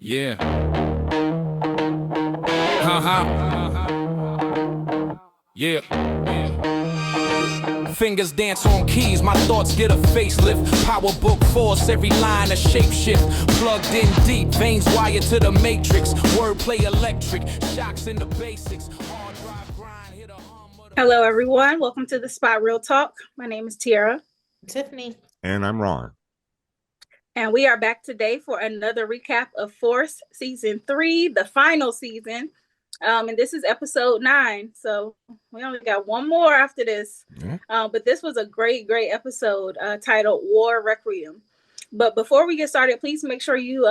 Yeah. Uh-huh. Yeah. Fingers dance on keys, my thoughts get a facelift. PowerBook force, every line a shapeshift. Plugged in deep, veins wired to the matrix. Wordplay electric, shocks in the basics. Hard drive grind, hit a hum of the... Hello, everyone. Welcome to the Spot Real Talk. My name is Tiara. Tiffany. And I'm Ron. And we are back today for another recap of Force Season 3, the final season. And this is episode 9. So we only got one more after this. But this was a great episode titled War Requiem. But before we get started, please make sure you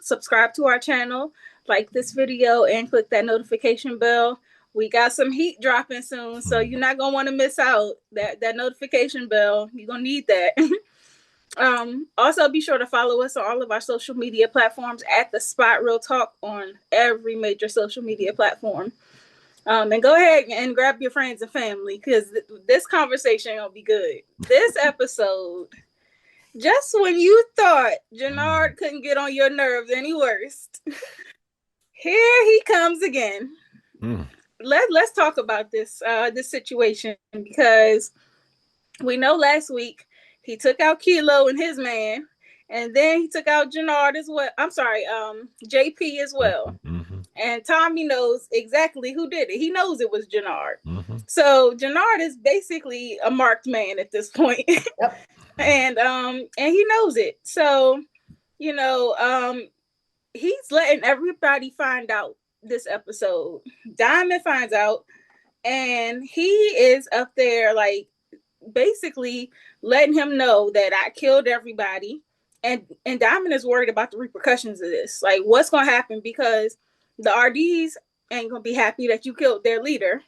subscribe to our channel, like this video, and click that notification bell. We got some heat dropping soon, so you're not going to want to miss out that notification bell. You're going to need that. Also, be sure to follow us on all of our social media platforms at The Spot Real Talk on every major social media platform. And go ahead and grab your friends and family because this conversation will be good. This episode, just when you thought Jannard couldn't get on your nerves any worse, here he comes again. Let's talk about this situation because we know last week he took out Kilo and his man, and then he took out Jannard as well. I'm sorry, JP as well. Mm-hmm. And Tommy knows exactly who did it. He knows it was Jannard. Mm-hmm. So Jannard is basically a marked man at this point. Yep. and he knows it. So, he's letting everybody find out this episode. Diamond finds out, and he is up there like basically letting him know that I killed everybody, and Diamond is worried about the repercussions of this. Like, what's gonna happen because the RDs ain't gonna be happy that you killed their leader,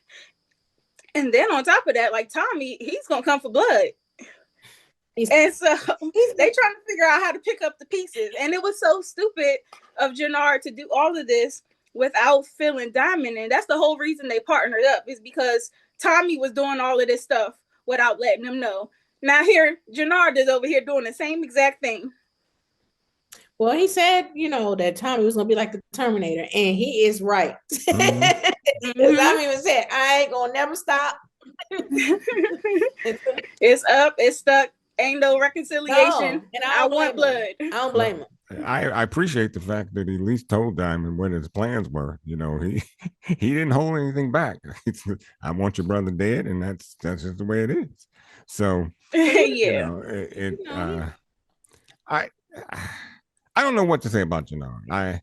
and then on top of that, like Tommy, he's gonna come for blood. And so they trying to figure out how to pick up the pieces, and it was so stupid of Jannard to do all of this without feeling Diamond, and that's the whole reason they partnered up, is because Tommy was doing all of this stuff without letting them know. Now here, Jannard is over here doing the same exact thing. Well, he said, that Tommy was going to be like the Terminator, and he is right. Mm-hmm. Tommy even said, I ain't going to never stop. It's up, it's stuck, ain't no reconciliation. No, I want blood. I don't blame him. I appreciate the fact that he at least told Diamond what his plans were. He didn't hold anything back. I want your brother dead, and that's just the way it is. So yeah, I don't know what to say about Jannard. I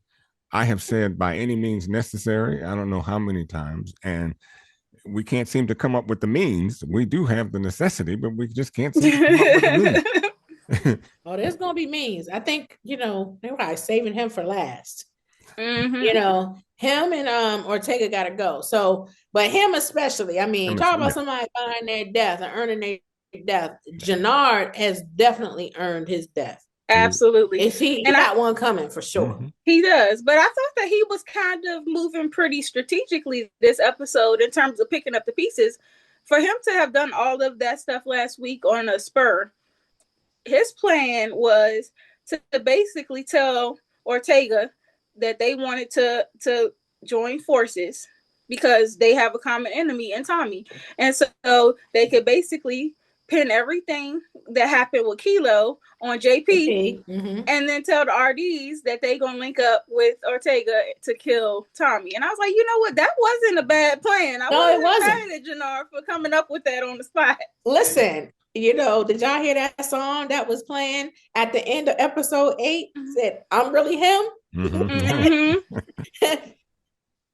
have said by any means necessary. I don't know how many times, and we can't seem to come up with the means. We do have the necessity, but we just can't seem to come up with the means. Oh, there's gonna be means. I think they were probably saving him for last. Mm-hmm. Him and Ortega gotta go. So, but him especially. I mean, talk about somebody finding their death and earning their death. Jannard has definitely earned his death. Absolutely. If he got one coming for sure. Mm-hmm. He does. But I thought that he was kind of moving pretty strategically this episode in terms of picking up the pieces. For him to have done all of that stuff last week on a spur, his plan was to basically tell Ortega that they wanted to join forces because they have a common enemy in Tommy. And so they could basically pin everything that happened with Kilo on JP, mm-hmm. and then tell the RDs that they gonna link up with Ortega to kill Tommy. And I was like, you know what? That wasn't a bad plan. It wasn't. Mad at Jannard for coming up with that on the spot. Listen, did y'all hear that song that was playing at the end of episode 8? Mm-hmm. Said, I'm really him. Mm-hmm.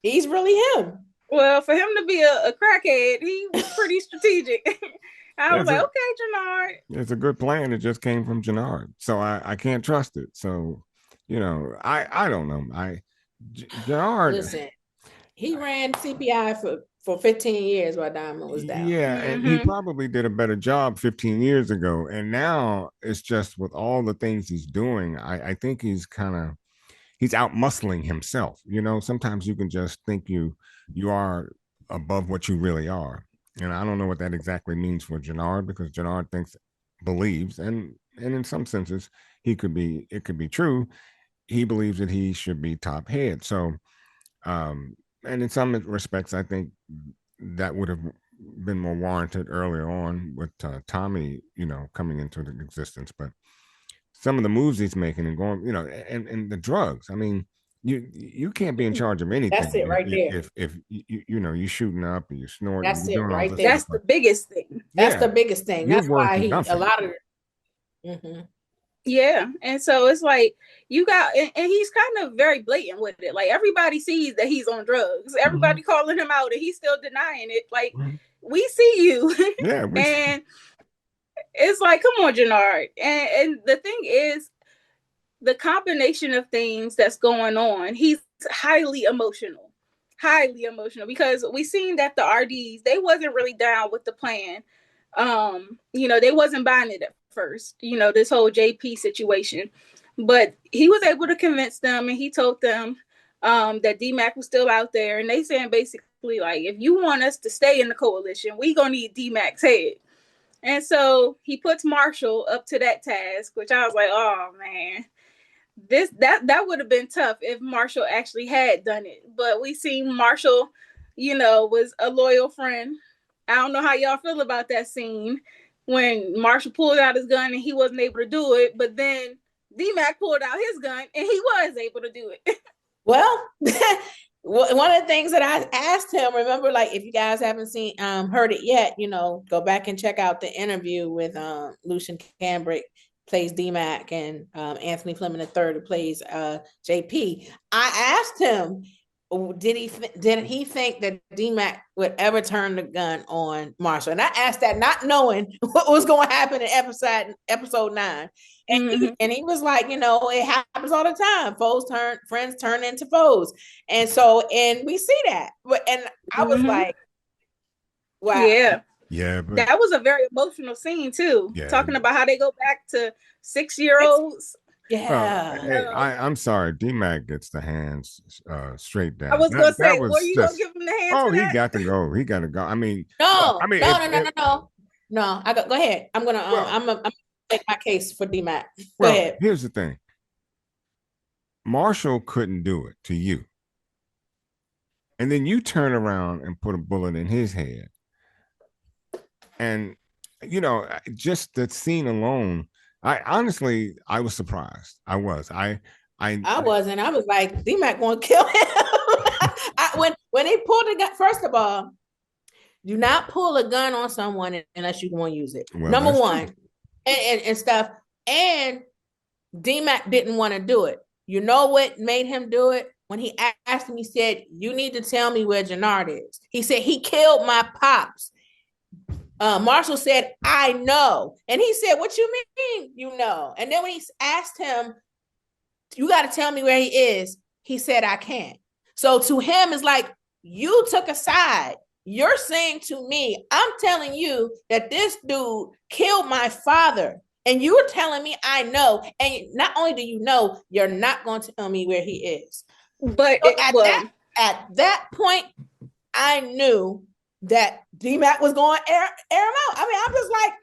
He's really him. Well, for him to be a crackhead, he was pretty strategic. I was like, okay, Jannard. It's a good plan. It just came from Jannard. So I can't trust it. So, I don't know. Jannard. Listen, he ran CPI for 15 years while Diamond was down. Yeah, and he probably did a better job 15 years ago. And now it's just with all the things he's doing, I think he's out muscling himself. Sometimes you can just think you are above what you really are. And I don't know what that exactly means for Jannard, because Jannard believes, and in some senses, it could be true. he believes that he should be top head. So, and in some respects, I think that would have been more warranted earlier on with Tommy, coming into existence. But some of the moves he's making and going, and the drugs. I mean, you can't be in charge of anything. That's it right there. If you shooting up and you snorting, That's you're it doing all right this there. That's the biggest thing. That's the biggest thing. You're That's why nothing. a lot of. Mm-hmm. Yeah, and so it's like you got, and he's kind of very blatant with it. Like everybody sees that he's on drugs. Everybody calling him out, and he's still denying it. Like we see you, Yeah, and it's like, come on, Jannard. And the thing is, the combination of things that's going on, he's highly emotional because we seen that the RDs, they wasn't really down with the plan. They wasn't buying it at first, this whole JP situation, but he was able to convince them, and he told them that DMAC was still out there, and they saying basically like, if you want us to stay in the coalition, we gonna need DMAC's head. And so he puts Marshall up to that task, which I was like, oh man, that would have been tough if Marshall actually had done it. But we seen Marshall, was a loyal friend. I don't know how y'all feel about that scene when Marshall pulled out his gun and he wasn't able to do it, but then DMAC pulled out his gun and he was able to do it. Well, one of the things that I asked him, remember, like, if you guys haven't heard it yet, go back and check out the interview with Lucian Cambrick, plays DMAC, and Anthony Fleming III, who plays JP. I asked him, did he think that DMAC would ever turn the gun on Marshall? And I asked that not knowing what was going to happen in episode 9. And he was like, it happens all the time. Friends turn into foes. And we see that. And I was like, wow. Yeah, but that was a very emotional scene too. Yeah. Talking about how they go back to 6-year-olds. Yeah. Hey, I'm sorry. DMAC gets the hands straight down. I was going to say, were you going to give him the hands? Oh, he got to go. He got to go. I mean, no. No. Go ahead. I'm gonna make my case for DMAC. Go ahead. Here's the thing. Marshall couldn't do it to you, and then you turn around and put a bullet in his head, and just that scene alone. I was surprised. I was. I wasn't. I was like, DMAC going to kill him. when he pulled the gun, first of all, do not pull a gun on someone unless you want to use it. Well, Number one, and stuff. And DMAC didn't want to do it. You know what made him do it? When he asked him, he said, "You need to tell me where Jannard is." He said, "He killed my pops." Marshall said, "I know." And he said, "What you mean, you know?" And then when he asked him, "You got to tell me where he is," he said, "I can't." So to him, it's like, you took a side. You're saying to me, I'm telling you that this dude killed my father. And you're telling me I know. And not only do you know, you're not going to tell me where he is. But so at that point, I knew that DMAC was going to air him out. I mean, I'm just like,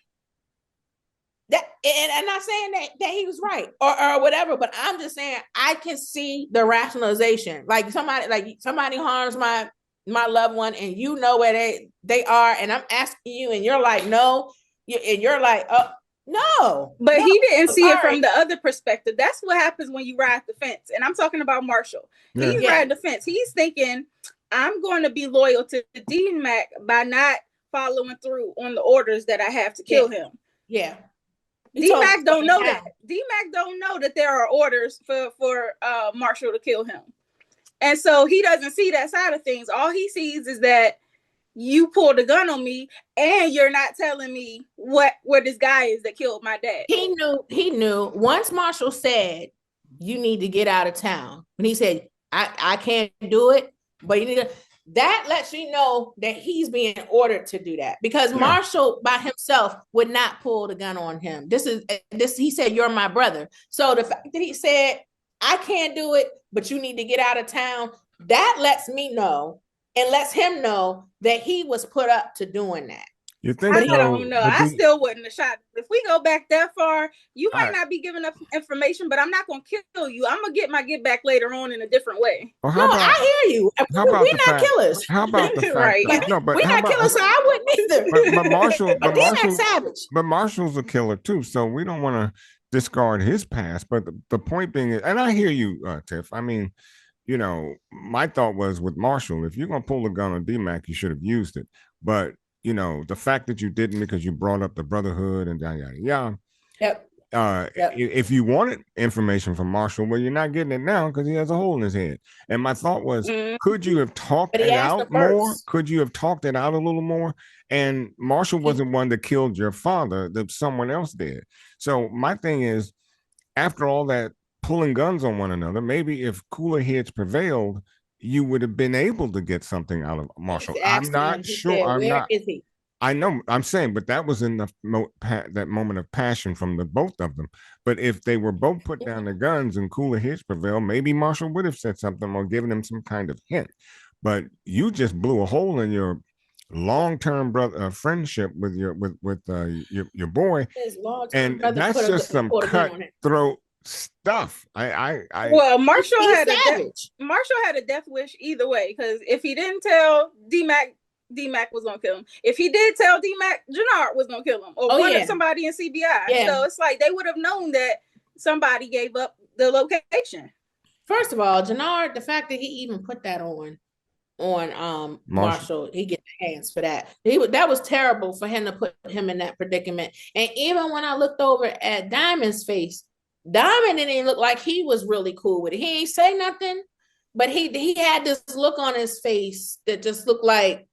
that, and I'm not saying that he was right or whatever, but I'm just saying I can see the rationalization. Like somebody harms my loved one, and you know where they are, and I'm asking you, and you're like, no, and you're like, oh, no. But no, he didn't see it from the other perspective. That's what happens when you ride the fence. And I'm talking about Marshall. Yeah. He's riding the fence. He's thinking, I'm going to be loyal to DMAC by not following through on the orders that I have to kill him. Yeah. DMAC don't know that. DMAC don't know that there are orders for Marshall to kill him. And so he doesn't see that side of things. All he sees is that you pulled a gun on me and you're not telling me where this guy is that killed my dad. He knew. Once Marshall said, you need to get out of town. When he said, I can't do it, but you need to, that lets you know that he's being ordered to do that, because Marshall by himself would not pull the gun on him. He said, you're my brother. So the fact that he said, I can't do it, but you need to get out of town, that lets me know and lets him know that he was put up to doing that. You think I so? don't know. I still wouldn't have shot. If we go back that far, you might right. not be giving up information, but I'm not going to kill you. I'm going to get my get back later on in a different way. Well, No, I hear you. We're not killers. How about the fact? Right. But no, but we're how not about, killers, so I wouldn't either. But Marshall's a killer too, so we don't want to discard his past. But the point being is, and I hear you, Tiff. I mean, you know, my thought was with Marshall, if you're gonna pull a gun on D-Mac, you should have used it. But you know, the fact that you didn't because you brought up the brotherhood and yada yada yada. Yep. If you wanted information from Marshall, well, you're not getting it now because he has a hole in his head. And my thought was, could you have talked it out more? Could you have talked it out a little more? And Marshall wasn't one that killed your father, that someone else did. So my thing is, after all that pulling guns on one another, maybe if cooler heads prevailed, you would have been able to get something out of Marshall. I'm not sure. I'm not. Where is he? I know, I'm saying, but that was in that moment of passion from the both of them. But if they were both put down their guns and cooler heads prevail, maybe Marshall would have said something or given him some kind of hint. But you just blew a hole in your long-term brother friendship with your boy, and that's just some cutthroat stuff. Well, Marshall had a death wish either way, because if he didn't tell D-Mac was gonna kill him. If he did tell D-Mac, Jannard was gonna kill him, or somebody in CBI. Yeah. So it's like they would have known that somebody gave up the location. First of all, Jannard, the fact that he even put that on Marshall, he get the hands for that. That was terrible for him to put him in that predicament. And even when I looked over at Diamond's face, Diamond didn't even look like he was really cool with it. He ain't say nothing, but he had this look on his face that just looked like,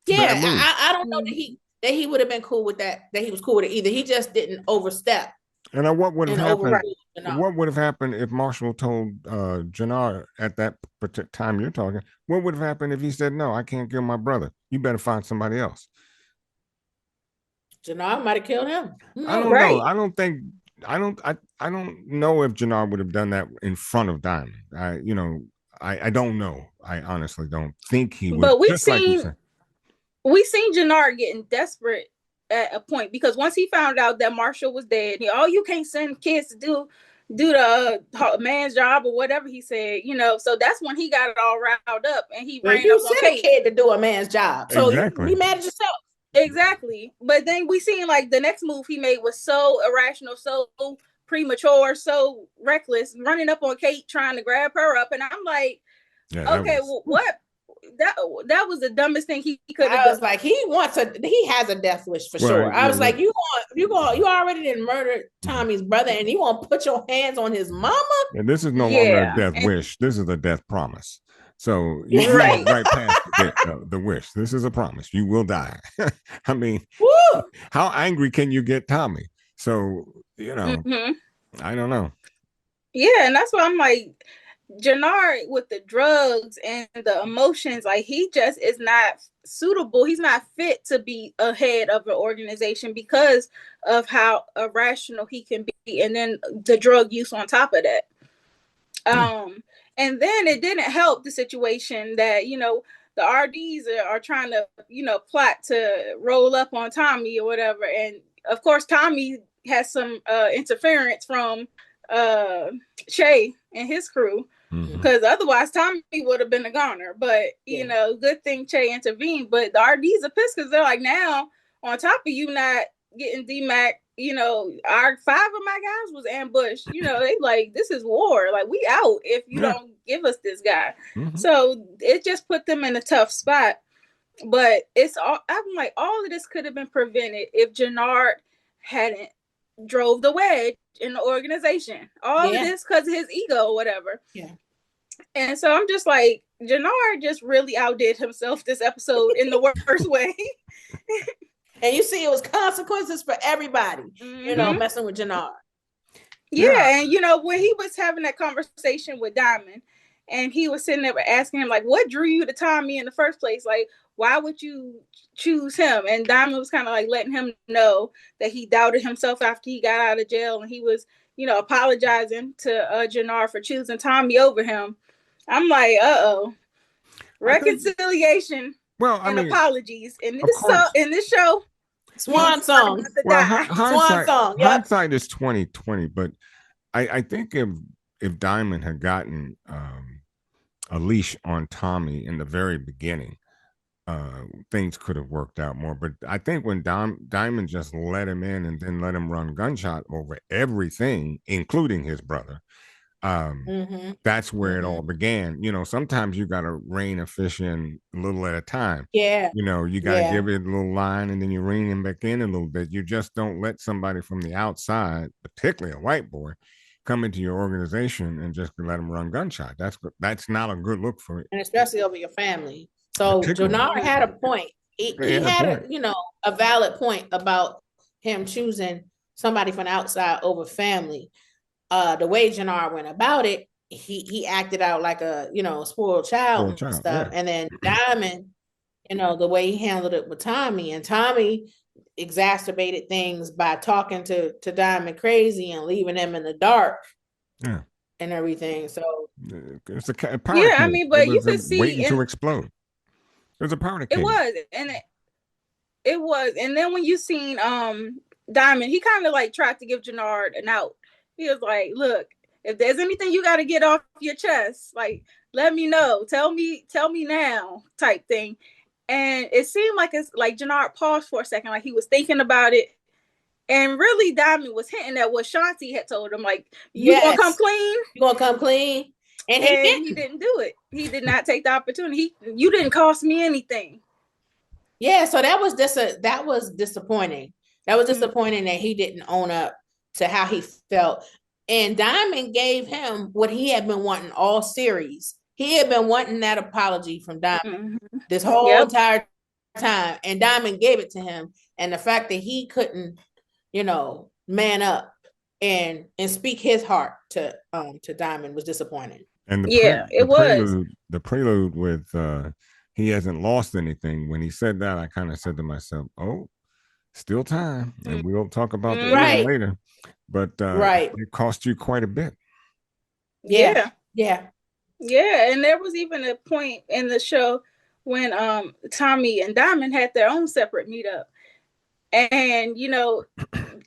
yeah, I don't know that he would have been cool with that he was cool with it either. He just didn't overstep. And what would have happened? What would have happened if Marshall told Jannard at that time you're talking? What would have happened if he said, "No, I can't kill my brother. You better find somebody else"? Jannard might have killed him. I don't know. I don't think. I don't know if Jannard would have done that in front of Diamond. I don't know. I honestly don't think he would. But we seen Jannard getting desperate at a point, because once he found out that Marshall was dead, you can't send kids to do the man's job or whatever he said, so that's when he got it all riled up and he ran up on Kate. A kid to do a man's job, so you mad at yourself. Exactly. But then we seen like the next move he made was so irrational, so premature, so reckless, running up on Kate trying to grab her up, and I'm like, what? That was the dumbest thing he could have done. I was like, he has a death wish for sure. I was like, you already didn't murder Tommy's brother, and you want to put your hands on his mama? And this is no longer a death wish. This is a death promise. So you right past the wish. This is a promise. You will die. I mean, how angry can you get Tommy? So, I don't know. Yeah, and that's why I'm like, Jannard with the drugs and the emotions, like he just is not suitable. He's not fit to be a head of an organization because of how irrational he can be, and then the drug use on top of that. And then it didn't help the situation that the RDs are trying to plot to roll up on Tommy or whatever, and of course Tommy has some interference from Shay and his crew. Because otherwise Tommy would have been a goner. But good thing Che intervened. But the RDs are pissed because they're like, now on top of you not getting D-Mac, our 5 of my guys was ambushed. They like, this is war. Like, we out if you don't give us this guy. So it just put them in a tough spot. But I'm like, all of this could have been prevented if Jannard hadn't drove the wedge in the organization. All of this because of his ego or whatever. Yeah. And so I'm just like, Jannard just really outdid himself this episode in the worst way. And you see, it was consequences for everybody, messing with Jannard. Yeah, and when he was having that conversation with Diamond, and he was sitting there asking him, like, what drew you to Tommy in the first place? Like, why would you choose him? And Diamond was kind of like letting him know that he doubted himself after he got out of jail, and he was, apologizing to Jannard for choosing Tommy over him. I'm like, reconciliation. Well, I and mean, apologies. And of course. in this show, Swan song. about to Well, die. Swan song. Yep. hindsight is 2020, but I think if Diamond had gotten a leash on Tommy in the very beginning, things could have worked out more. But I think when Diamond just let him in and then let him run gunshot over everything, including his brother, that's where it all began. You know, sometimes you got to rein a fish in a little at a time. Yeah. You know, you got to give it a little line and then you rein him back in a little bit. You just don't let somebody from the outside, particularly a white boy, come into your organization and just let him run gunshot. That's not a good look for it. And especially over your family. So Jannard had a point. He had a valid point about him choosing somebody from the outside over family. The way Jannard went about it, he acted out like a spoiled child and stuff. Yeah. And then Diamond, the way he handled it with Tommy, and Tommy exacerbated things by talking to Diamond crazy and leaving him in the dark. Yeah. And everything. So it's a powder case. I mean, but you could see waiting to explode. It was a powder case. It was, and it was, and then when you seen Diamond, he kind of like tried to give Jannard an out. He was like, "Look, if there's anything you got to get off your chest, like let me know, tell me now," type thing. And it seemed like it's like Jannard paused for a second, like he was thinking about it. And really, Diamond was hinting at what Shanti had told him, like, "You gonna come clean? You gonna come clean?" And he didn't do it. He did not take the opportunity. You didn't cost me anything. Yeah, so that was disappointing. That was disappointing that he didn't own up to how he felt. And Diamond gave him what he had been wanting all series. He had been wanting that apology from Diamond this whole entire time, and Diamond gave it to him. And the fact that he couldn't, man up and speak his heart to Diamond was disappointing. And the prelude with he hasn't lost anything. When he said that, I kind of said to myself, "Oh, still time," and we'll talk about that later. But it cost you quite a bit. Yeah. And there was even a point in the show when Tommy and Diamond had their own separate meetup, and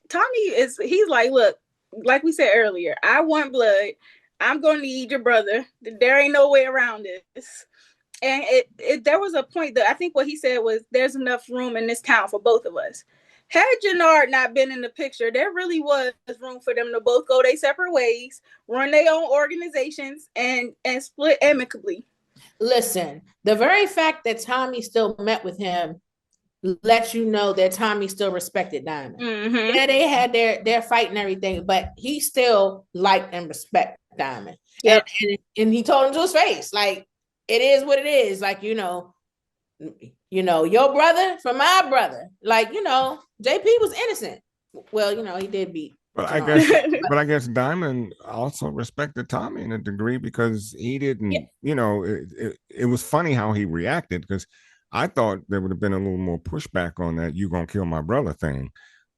Tommy he's like, "Look, like we said earlier, I want blood. I'm going to need your brother. There ain't no way around this." And there was a point that I think what he said was, "There's enough room in this town for both of us." Had Jannard not been in the picture, there really was room for them to both go their separate ways, run their own organizations, and split amicably. Listen, the very fact that Tommy still met with him lets you know that Tommy still respected Diamond. Yeah, they had their fight and everything, but he still liked and respected Diamond. Yep. And he told him to his face, like, it is what it is. Like, your brother from my brother. Like, JP was innocent. Well, he did beat. But I guess Diamond also respected Tommy in a degree because he didn't, it was funny how he reacted, because I thought there would have been a little more pushback on that "you gonna kill my brother" thing,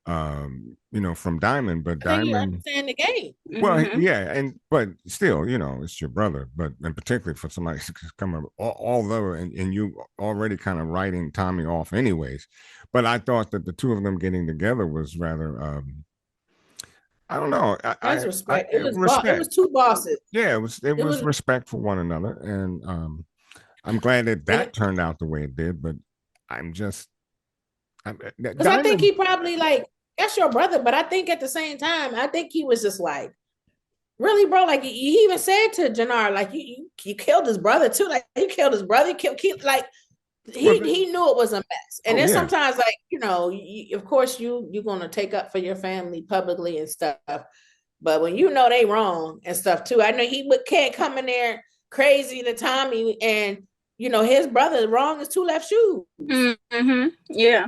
from Diamond. But Diamond understand the game. Well, but still, it's your brother. And particularly for somebody to come up, although and you already kind of writing Tommy off anyways. But I thought that the two of them getting together was rather I don't know. Respect. It was two bosses. Yeah, it was respect for one another, and I'm glad that turned out the way it did. But because I think he probably that's your brother, but I think at the same time, I think he was just like, really, bro. Like, he even said to Jannard, like, you killed his brother too. Like, he killed his brother. He knew it was a mess. And then sometimes, of course, you're gonna take up for your family publicly and stuff. But when they wrong and stuff too, I know he can't come in there crazy to Tommy, and his brother wrong is two left shoes. Yeah.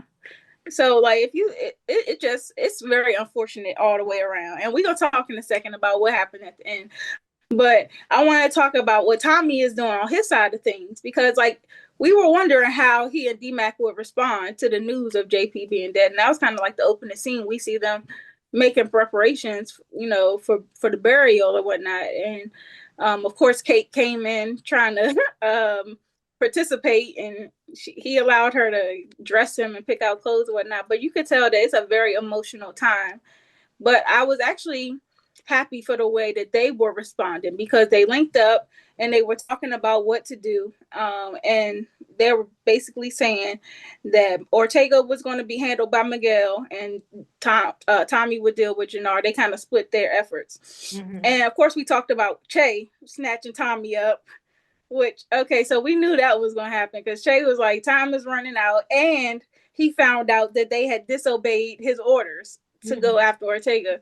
So it's very unfortunate all the way around. And we're gonna talk in a second about what happened at the end. But I want to talk about what Tommy is doing on his side of things, because we were wondering how he and D-Mac would respond to the news of JP being dead. And that was kind of like the opening scene. We see them making preparations, for the burial or whatnot. And of course, Kate came in trying to participate, and he allowed her to dress him and pick out clothes and whatnot. But you could tell that it's a very emotional time. But I was actually happy for the way that they were responding, because they linked up and they were talking about what to do. And they were basically saying that Ortega was going to be handled by Miguel, and Tommy would deal with Jannar. They kind of split their efforts. Mm-hmm. And of course, we talked about Che snatching Tommy up, which, okay, so we knew that was going to happen, because Che was like, time is running out. And he found out that they had disobeyed his orders to go after Ortega.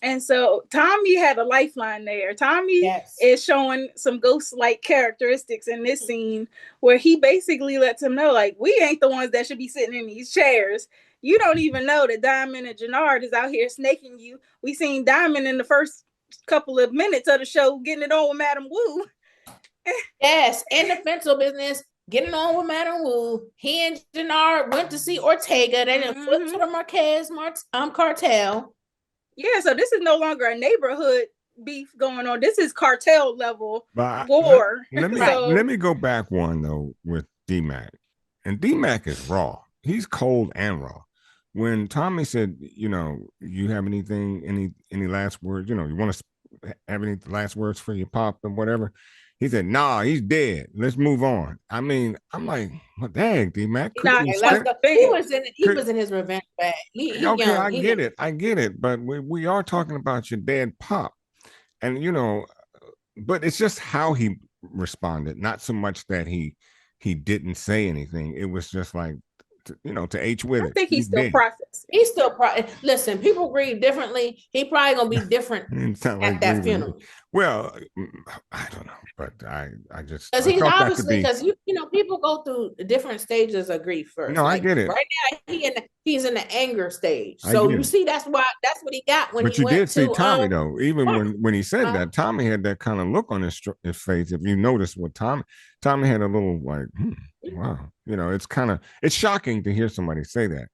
And so Tommy had a lifeline there. Tommy is showing some ghost-like characteristics in this scene, where he basically lets him know, like, we ain't the ones that should be sitting in these chairs. You don't even know that Diamond and Jannard is out here snaking you. We seen Diamond in the first couple of minutes of the show getting it on with Madam Wu. Yes, in the pencil business, getting on with Madam Wu. He and Jannard went to see Ortega. They didn't flip to the Marquez cartel. Yeah, so this is no longer a neighborhood beef going on. This is cartel level war. Let me go back one though with D-Mac. And D-Mac is raw. He's cold and raw. When Tommy said, you know, you have any last words, you know, you want to have any last words for your pop and whatever, he said, nah, he's dead. Let's move on. I mean, I'm like, well, dang, D-Mac. He was in his revenge bag. I get it. But we are talking about your dead pop. And, you know, but it's just how he responded. Not so much that he didn't say anything. It was just like, to H with it. I think he's still processing. He's still listen, people grieve differently. He probably gonna be different at that funeral. Well, I don't know, but I just because he's obviously because you know people go through different stages of grief first. No, I get it. Right now he's in the anger stage. So you see that's what he got when. But you did see Tommy though. Even when he said that, Tommy had that kind of look on his face. If you notice what Tommy had a little like, wow, you know, it's shocking to hear somebody say that,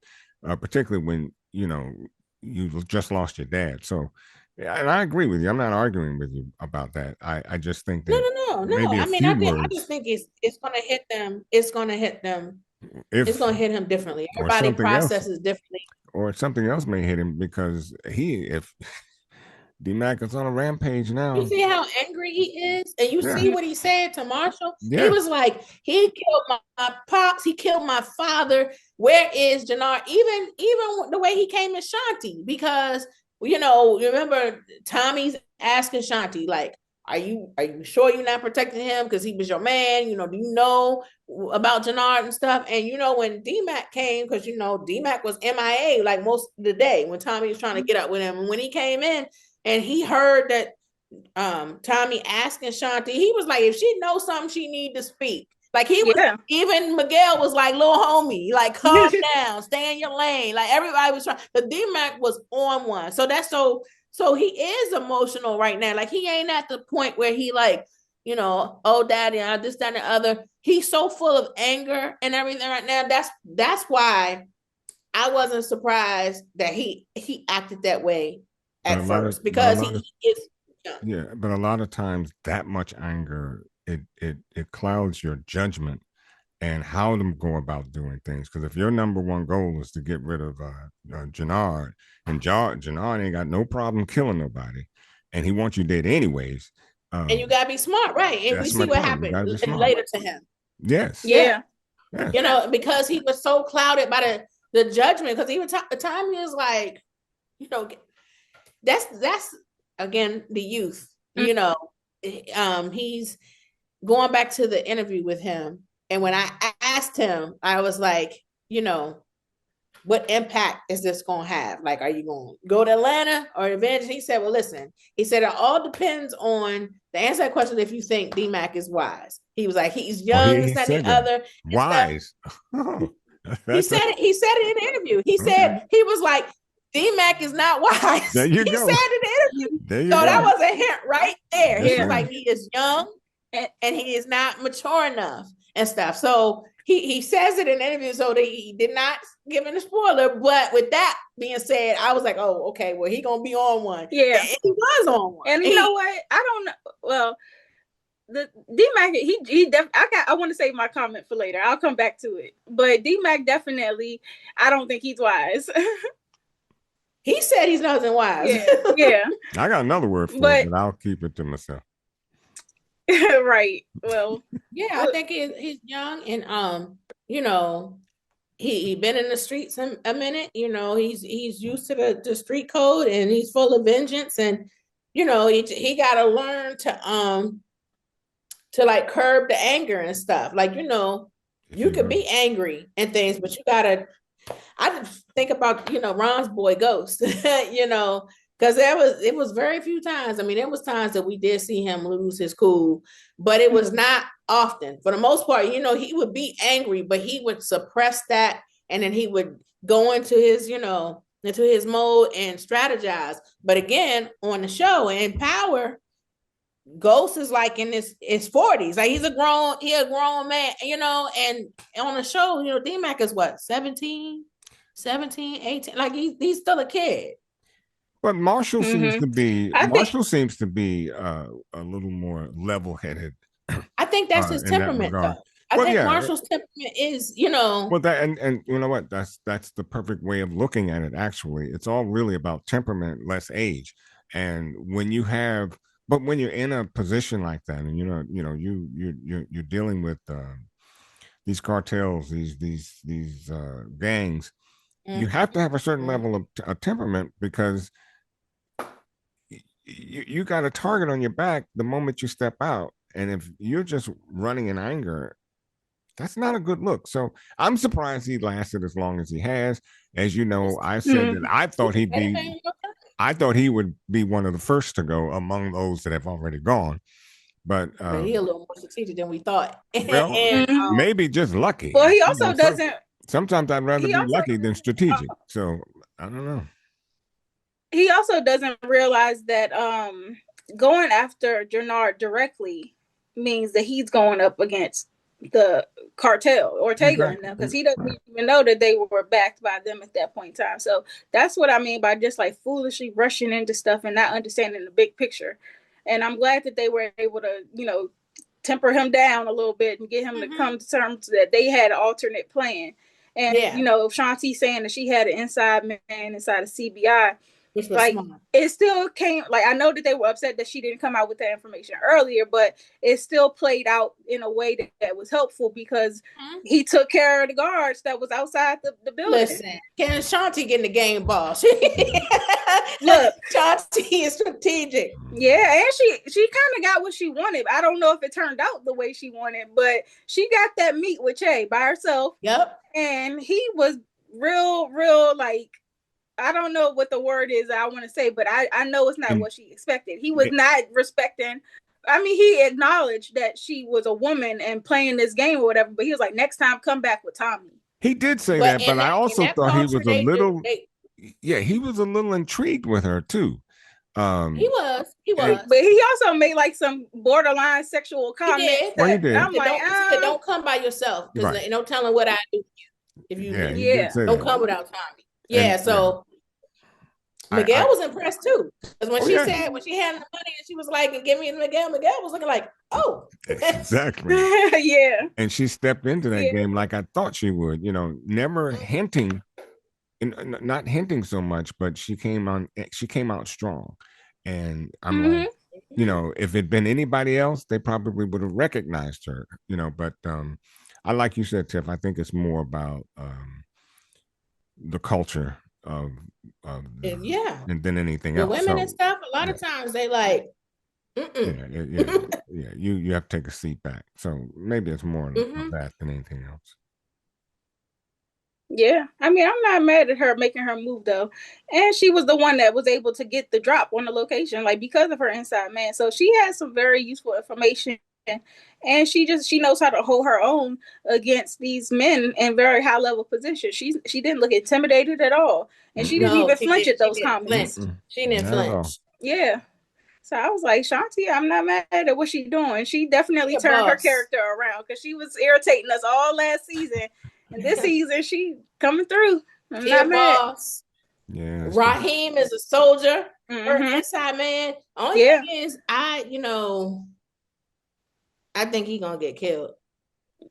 particularly when you just lost your dad. So. And I agree with you. I'm not arguing with you about that. I just think that no. I mean, I just think it's going to hit them. It's going to hit them. It's going to hit him differently. Everybody processes differently. Or something else may hit him because if D-Mac is on a rampage now. You see how angry he is, and you see what he said to Marshall. Yeah. He was like, "He killed my pops. He killed my father. Where is Jannard?" Even the way he came at Shanti, because. You know, remember Tommy's asking Shanti, like, are you sure you're not protecting him because he was your man? You know, do you know about Jannard and stuff? And you know, when D-Mac came, because you know D-Mac was MIA like most of the day when Tommy was trying to get up with him. And when he came in and he heard that Tommy asking Shanti, he was like, if she knows something, she need to speak. Like he was, even Miguel was like, little homie, like calm down, stay in your lane. Like everybody was trying, but D-Mac was on one. So that's so he is emotional right now. Like he ain't at the point where he like, you know, oh daddy, this, that, and the other. He's so full of anger and everything right now. That's why I wasn't surprised that he acted that way at first because he is. Yeah, but a lot of times that much anger. It clouds your judgment and how to go about doing things. Because if your number one goal is to get rid of Jannard, and Jannard ain't got no problem killing nobody, and he wants you dead anyways. And you gotta be smart, right? And we see what happened later to him. Yes. Yeah. You know, because he was so clouded by the judgment. Because even Tommy was like, you know, that's again the youth. You know, he's. Going back to the interview with him, and when I asked him, I was like, you know, what impact is this going to have? Like, are you going to go to Atlanta or Avenge? He said, well, listen, he said, it all depends on the answer to that question if you think D-Mac is wise. He was like, he's young, this, that, and the other. Wise. He said it in the interview. He said, he was like, D-Mac is not wise. There you go. Said in the interview. That was a hint right there. He was like, he is young. And he is not mature enough and stuff. So he says it in the interview, so that he did not give him a spoiler. But with that being said, I was like, oh, okay, well, he gonna be on one. Yeah. And he was on one. And you know what? I don't know. Well, the D-Mac, I want to save my comment for later. I'll come back to it. But D-Mac definitely, I don't think he's wise. He said he's nothing wise. Yeah. I got another word for it, but I'll keep it to myself. Right. Well, yeah, I think he's young and you know, he been in the streets a minute. You know, he's used to the street code and he's full of vengeance, and you know, he got to learn to like curb the anger and stuff. Like, you know, you could be angry and things, but you gotta. I just think about, you know, Ron's boy Ghost, you know, because it was very few times. I mean, there was times that we did see him lose his cool, but it was not often. For the most part, you know, he would be angry, but he would suppress that, and then he would go into his, you know, into his mode and strategize. But again, on the show and Power, Ghost is like in his 40s. Like he a grown man, you know, and on the show, you know, D-Mac is what, 17, 18, like he's still a kid. But Marshall seems to be a little more level-headed. I think that's his temperament, though. I think Marshall's temperament is, you know. Well, that and you know what? That's the perfect way of looking at it. Actually, it's all really about temperament, less age. And when you have, but when you're in a position like that, and you're dealing with these cartels, these gangs, you have to have a certain level of temperament, because you got a target on your back the moment you step out. And if you're just running in anger, that's not a good look. So I'm surprised he lasted as long as he has. As you know, I said that I thought he would be one of the first to go among those that have already gone. But he's a little more strategic than we thought. Well, maybe just lucky. Well, he also doesn't. Sometimes I'd rather be lucky than strategic. So I don't know. He also doesn't realize that going after Jernard directly means that he's going up against the cartel, Ortega, and them, because he doesn't even know that they were backed by them at that point in time. So that's what I mean by just like foolishly rushing into stuff and not understanding the big picture. And I'm glad that they were able to, you know, temper him down a little bit and get him to come to terms that they had an alternate plan. And, you know, Shanti saying that she had an inside man inside of CBI, like smart. It still came, like, I know that they were upset that she didn't come out with that information earlier, but it still played out in a way that was helpful, because he took care of the guards that was outside the building. Listen, can Shanti get in the game ball? Look, Shanti is strategic. Yeah, and she kind of got what she wanted. I don't know if it turned out the way she wanted, but she got that meet with Che by herself. Yep. And he was real, like, I don't know what the word is I want to say, but I know it's not what she expected. He was not respecting. I mean, he acknowledged that she was a woman and playing this game or whatever, but he was like, next time, come back with Tommy. He did say that, but I also thought he was a little, he was a little intrigued with her too. He was, but he also made like some borderline sexual comments. He did. I'm like, don't come by yourself, because there's no telling what I do if you don't come without Tommy. Yeah, so Miguel was impressed too, because when she said, when she had the money and she was like, "Give me Miguel," Miguel was looking like, "Oh, exactly." Yeah, and she stepped into that game like I thought she would. You know, never hinting, not hinting so much, but she came out strong, and I'm like, you know, if it'd been anybody else, they probably would have recognized her. You know, but I like you said, Tiff. I think it's more about the culture of and than anything else. Women and stuff, a lot of times they like you have to take a seat back. So maybe it's more of that than anything else. Yeah, I mean, I'm not mad at her making her move though, and she was the one that was able to get the drop on the location, like, because of her inside man. So she has some very useful information, and she knows how to hold her own against these men in very high level positions. She didn't look intimidated at all, and she didn't even flinch at those comments. She didn't flinch. Yeah. So I was like, Shanti, I'm not mad at what she's doing. She definitely turned her character around, because she was irritating us all last season. And this season, she coming through. I'm not mad. Yeah. Raheem is a soldier. Her inside man. Only thing is, I think he's gonna get killed.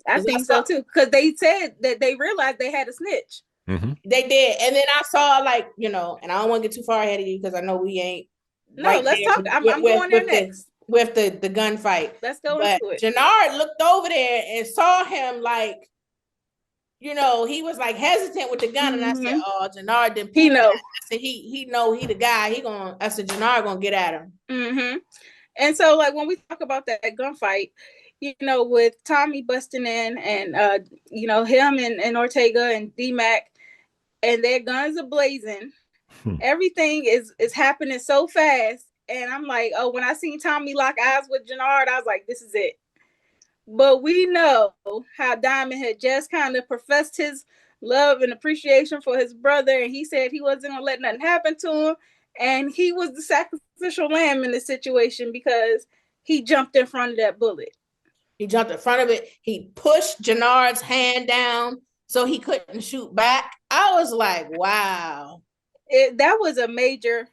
I think so too, because they said that they realized they had a snitch. Mm-hmm. They did, and then I saw like and I don't want to get too far ahead of you because I know we ain't. No, right let's talk. I'm going there next with the gunfight. Let's go into it. Jannard looked over there and saw him like, he was like hesitant with the gun, and I said, "Oh, Jannard didn't." He know. I said, "He know he the guy. I said, Jannard gonna get at him." Mm-hmm. And so, like when we talk about that gunfight, with Tommy busting in, and him and Ortega and D-Mac, and their guns are blazing. Everything is happening so fast, and I'm like, oh, when I seen Tommy lock eyes with Jannard, I was like, this is it. But we know how Diamond had just kind of professed his love and appreciation for his brother, and he said he wasn't gonna let nothing happen to him, and he was the sacrificial lamb in the situation because he jumped in front of that bullet. He jumped in front of it. He pushed Jannard's hand down so he couldn't shoot back. I was like, wow. That was a major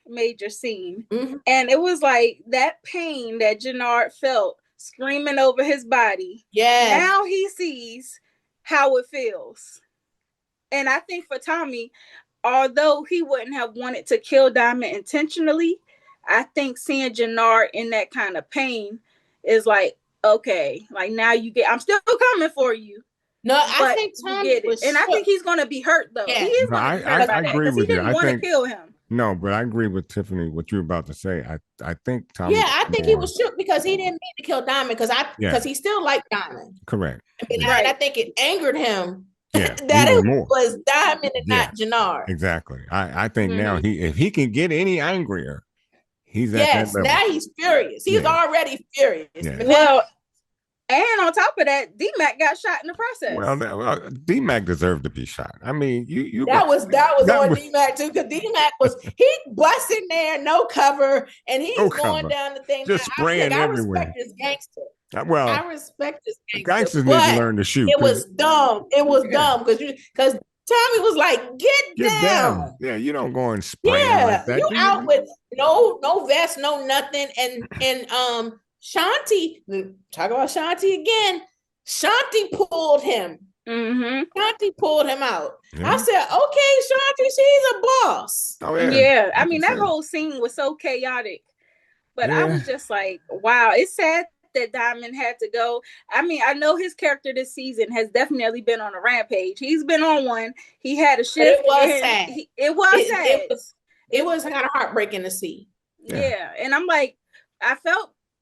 scene. Mm-hmm. And it was like that pain that Jannard felt screaming over his body. Yeah. Now he sees how it feels. And I think for Tommy, although he wouldn't have wanted to kill Diamond intentionally, I think seeing Jannard in that kind of pain is like, okay, like now I'm still coming for you. No, I think Tommy was and I think he's going to be hurt though. Yeah. He is going to be hurt. I agree with you. He didn't want to kill him. No, but I agree with Tiffany, what you're about to say. I think Tommy. Yeah, I think he was shook because he didn't mean to kill Diamond because he still liked Diamond. Correct. And I think it angered him that it was Diamond and not Jannard. Exactly. I think now if he can get any angrier, he's at that level. Now he's furious. He's already furious. Yeah. Well, and on top of that, D-Mac got shot in the process. Well, D-Mac deserved to be shot. I mean, that was on D-Mac too, because D-Mac he busting there, no cover, and he's going down the thing. Just spraying everywhere. I respect this gangster. Well, I respect this gangster. Gangsters need to learn to shoot. It was dumb. It was dumb because Tommy was like, get down. Yeah, you don't go and spray like that. You out with no vest, no nothing, and Shanti, talk about Shanti again. Shanti pulled him. Mm-hmm. Shanti pulled him out. Yeah. I said, okay, Shanti, she's a boss. Oh, yeah. I mean, that whole scene was so chaotic. But I was just like, wow, it's sad that Diamond had to go. I mean, I know his character this season has definitely been on a rampage. He's been on one. He had a shift. It was sad. It was kind of heartbreaking to see. Yeah. And I'm like,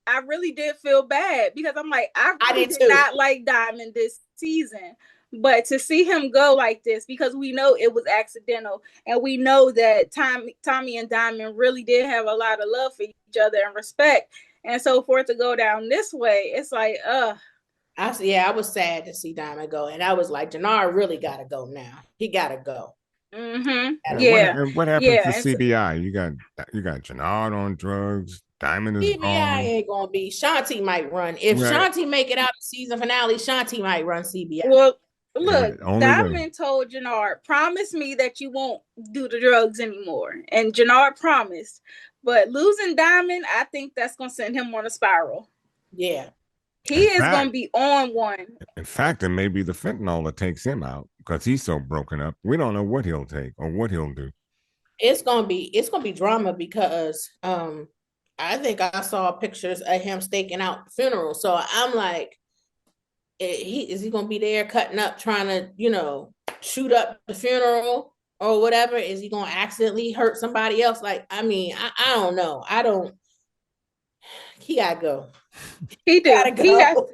I really did feel bad because I'm like, I did not like Diamond this season. But to see him go like this, because we know it was accidental, and we know that Tommy and Diamond really did have a lot of love for each other and respect. And so for it to go down this way, it's like, I was sad to see Diamond go. And I was like, Jannard really got to go now. He got to go. Mm-hmm. Yeah. What happened to CBI? You got Jannard on drugs. Diamond is CBI gone. Ain't gonna be. Shanti might run. If Shanti make it out of season finale, Shanti might run CBI. Well, look, Diamond told Jannard, promise me that you won't do the drugs anymore. And Jannard promised. But losing Diamond, I think that's gonna send him on a spiral. Yeah. He is gonna be on one. In fact, it may be the fentanyl that takes him out because he's so broken up. We don't know what he'll take or what he'll do. It's gonna be drama because I think I saw pictures of him staking out the funeral. So I'm like, is he going to be there cutting up, trying to, shoot up the funeral or whatever? Is he going to accidentally hurt somebody else? Like, I mean, I don't know. He got to go. He did. He has to.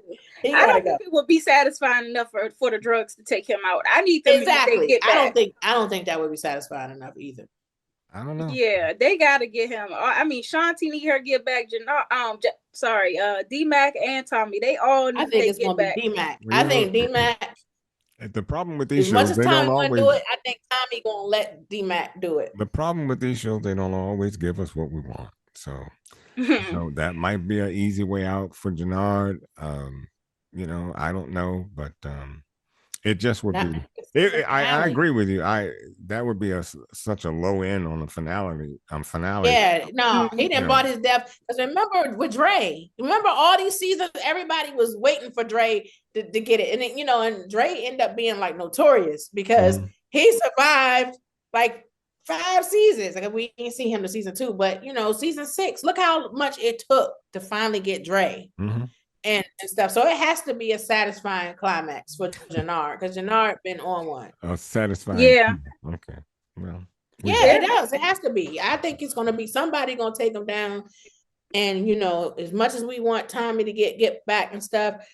I don't think it would be satisfying enough for the drugs to take him out. I need them to get back. I don't think that would be satisfying enough either. I don't know. Yeah, they got to get him. I mean, Shanti need her to get back. D-Mac and Tommy, they all need to get back. D-Mac. I think D-Mac. The problem with these shows, as much as Tommy want to do it, I think Tommy gonna let D-Mac do it. The problem with these shows, they don't always give us what we want. So that might be an easy way out for Jannard. I don't know, but It just would Not, be. it's a I finale. agree with you. That would be such a low end on the finale. Finale. Yeah, no, he Mhm. didn't bought his death. Because remember with Dre, remember all these seasons, everybody was waiting for Dre to get it. And then, and Dre ended up being like notorious because he survived like 5 seasons. Like we didn't see him to season 2, but season 6, look how much it took to finally get Dre and stuff. So it has to be a satisfying climax for Jannard, because Jannard been on one. Satisfying. Yeah. Okay. Well. Yeah, it does. It has to be. I think it's going to be somebody going to take him down. And, as much as we want Tommy to get back and stuff,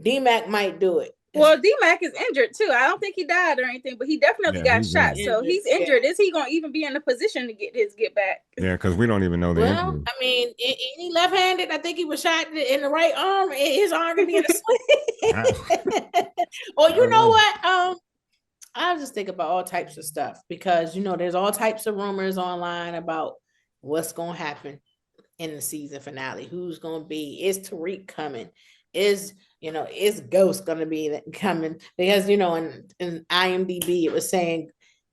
D-Mac might do it. Well, D-Mac is injured too. I don't think he died or anything, but he definitely got shot. So he's injured. Is he going to even be in a position to get back? Yeah, because we don't even know the injury. I mean, he left-handed. I think he was shot in the right arm. His arm could be in a sling. Or you know what? I just think about all types of stuff because, there's all types of rumors online about what's going to happen in the season finale. Who's going to be? Is Tariq coming? Is Ghost going to be coming? Because, in IMDb, it was saying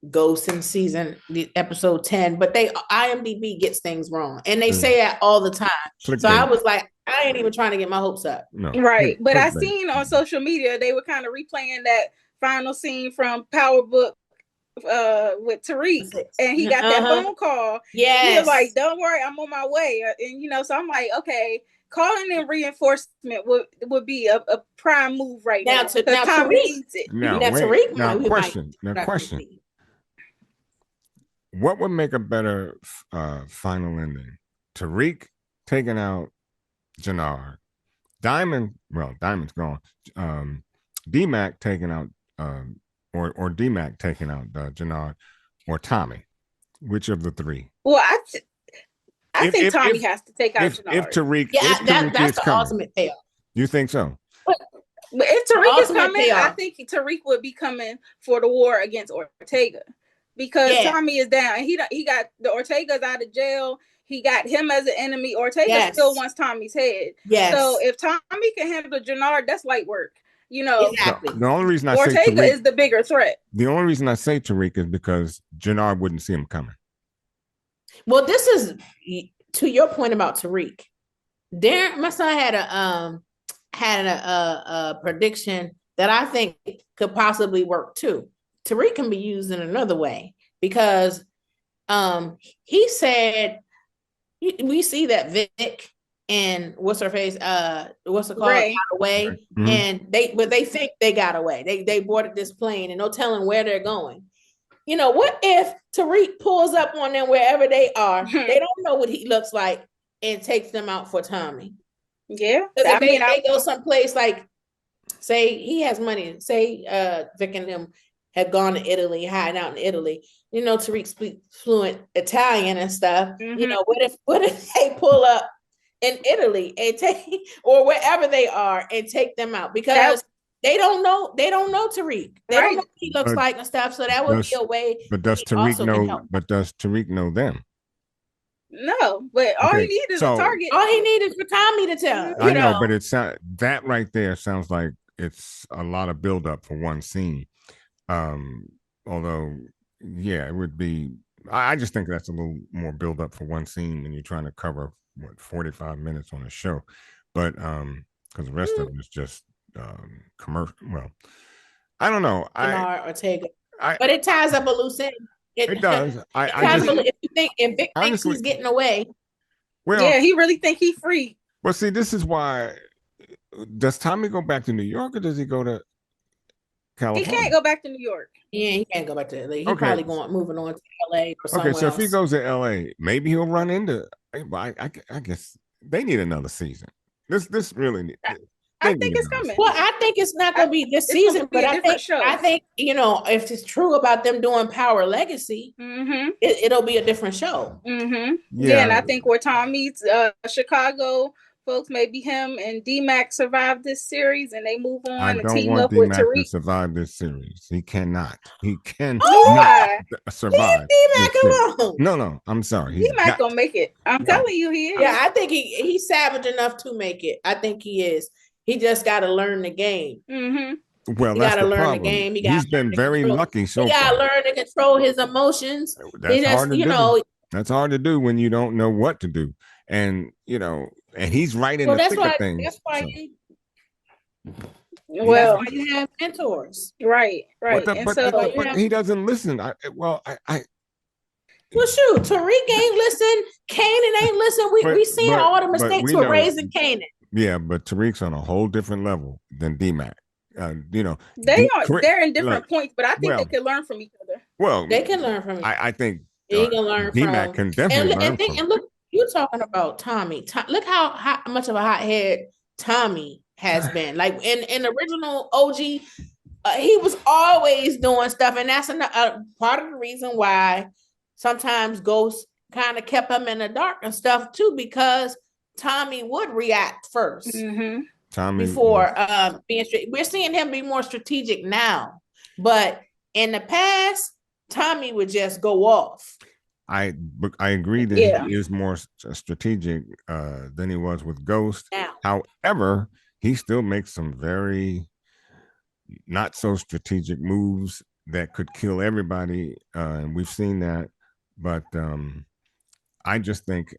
Ghost in episode 10, but IMDb gets things wrong. And they say that all the time. So I was like, I ain't even trying to get my hopes up. No. Right. But I seen on social media, they were kind of replaying that final scene from PowerBook with Tariq, and he got that phone call. Yeah, he was like, "Don't worry, I'm on my way." And so I'm like, okay, calling in reinforcement would be a prime move right now. Now Tommy needs it. Question. What would make a better final ending? Tariq taking out Jannard, Diamond's gone. D-Mac taking out or D-Mac taking out Jannard, or Tommy. Which of the three? Well, I think Tommy has to take out Jannard. If Tariq, that's the ultimate payoff. You think so? But if Tariq is coming, I think Tariq would be coming for the war against Ortega, because Tommy is down. He got the Ortega's out of jail. He got him as an enemy. Ortega still wants Tommy's head. Yes. So if Tommy can handle Jannard, that's light work. Exactly. The only reason I say Ortega is the bigger threat. The only reason I say Tariq is because Jannard wouldn't see him coming. Well, this is to your point about Tariq. Darren, my son had a prediction that I think could possibly work too. Tariq can be used in another way because he said we see that Vic and what's her face? What's it called? Got away, and they think they got away. They boarded this plane, and no telling where they're going. What if Tariq pulls up on them wherever they are? They don't know what he looks like, and takes them out for Tommy. Yeah, I mean, they go someplace like, say he has money. Say Vic and them had gone to Italy, hiding out in Italy. Tariq speaks fluent Italian and stuff. What if they pull up in Italy and or wherever they are and take them out, because they don't know Tariq. They don't know what he looks like and stuff. So that would be a way. But does Tariq know? But does Tariq know them? No, but all he needs is a target. All he needs is for Tommy to tell. I know, but it's that right there sounds like it's a lot of buildup for one scene. Although, it would be. I just think that's a little more buildup for one scene when you're trying to cover 45 minutes on a show, but because the rest of it is just commercial. Well, I don't know. Ortega, but it ties up a loose end. It does. If you think if Vic thinks he's getting away, he really think he's free. Well, see, this is why. Does Tommy go back to New York, or does he go to California? He can't go back to New York. Yeah, he can't go back to LA. He's probably moving on to LA or somewhere so else. If he goes to LA, maybe he'll run into. I guess they need another season. This really. I think it's coming. Well, I think it's not going to be this season, but I think if it's true about them doing Power Legacy, it'll be a different show. Yeah, and I think where Tom meets Chicago folks, maybe him and D-Mac survive this series and they move on and team up with Tariq. I don't want D-Mac to survive this series. He cannot. He cannot survive. Leave D-Mac alone. No, I'm sorry. D-Mac gonna make it. I'm telling you, he is. Yeah, I think he's savage enough to make it. I think he is. He just got to learn the game. Well, He that's got to the learn the problem. game. He's been very lucky so He got far. to learn to control his emotions. That's He just, hard to do. That's hard to do when you don't know what to do. And and he's right in well, the thick of things. that's why So, Well, that's why you have mentors. right. And so but he doesn't listen. Well, shoot, Tariq ain't listen. Kanan ain't listen. We seeing all the mistakes we're raising Kanan. Yeah, but Tariq's on a whole different level than D-Mac. They're in different points, but I think they can learn from each other. Well, they can learn from each other. I think he can learn D-Mac from can definitely learn from. And look, you're talking about Tommy. Look how much of a hothead Tommy has been. Like in original OG, he was always doing stuff, and that's part of the reason why sometimes Ghost kind of kept him in the dark and stuff too, because Tommy would react first. Mm-hmm. Tommy before being straight. We're seeing him be more strategic now, but in the past, Tommy would just go off. I agree that he is more strategic than he was with Ghost. Now. However, he still makes some very not so strategic moves that could kill everybody, and we've seen that. But I just think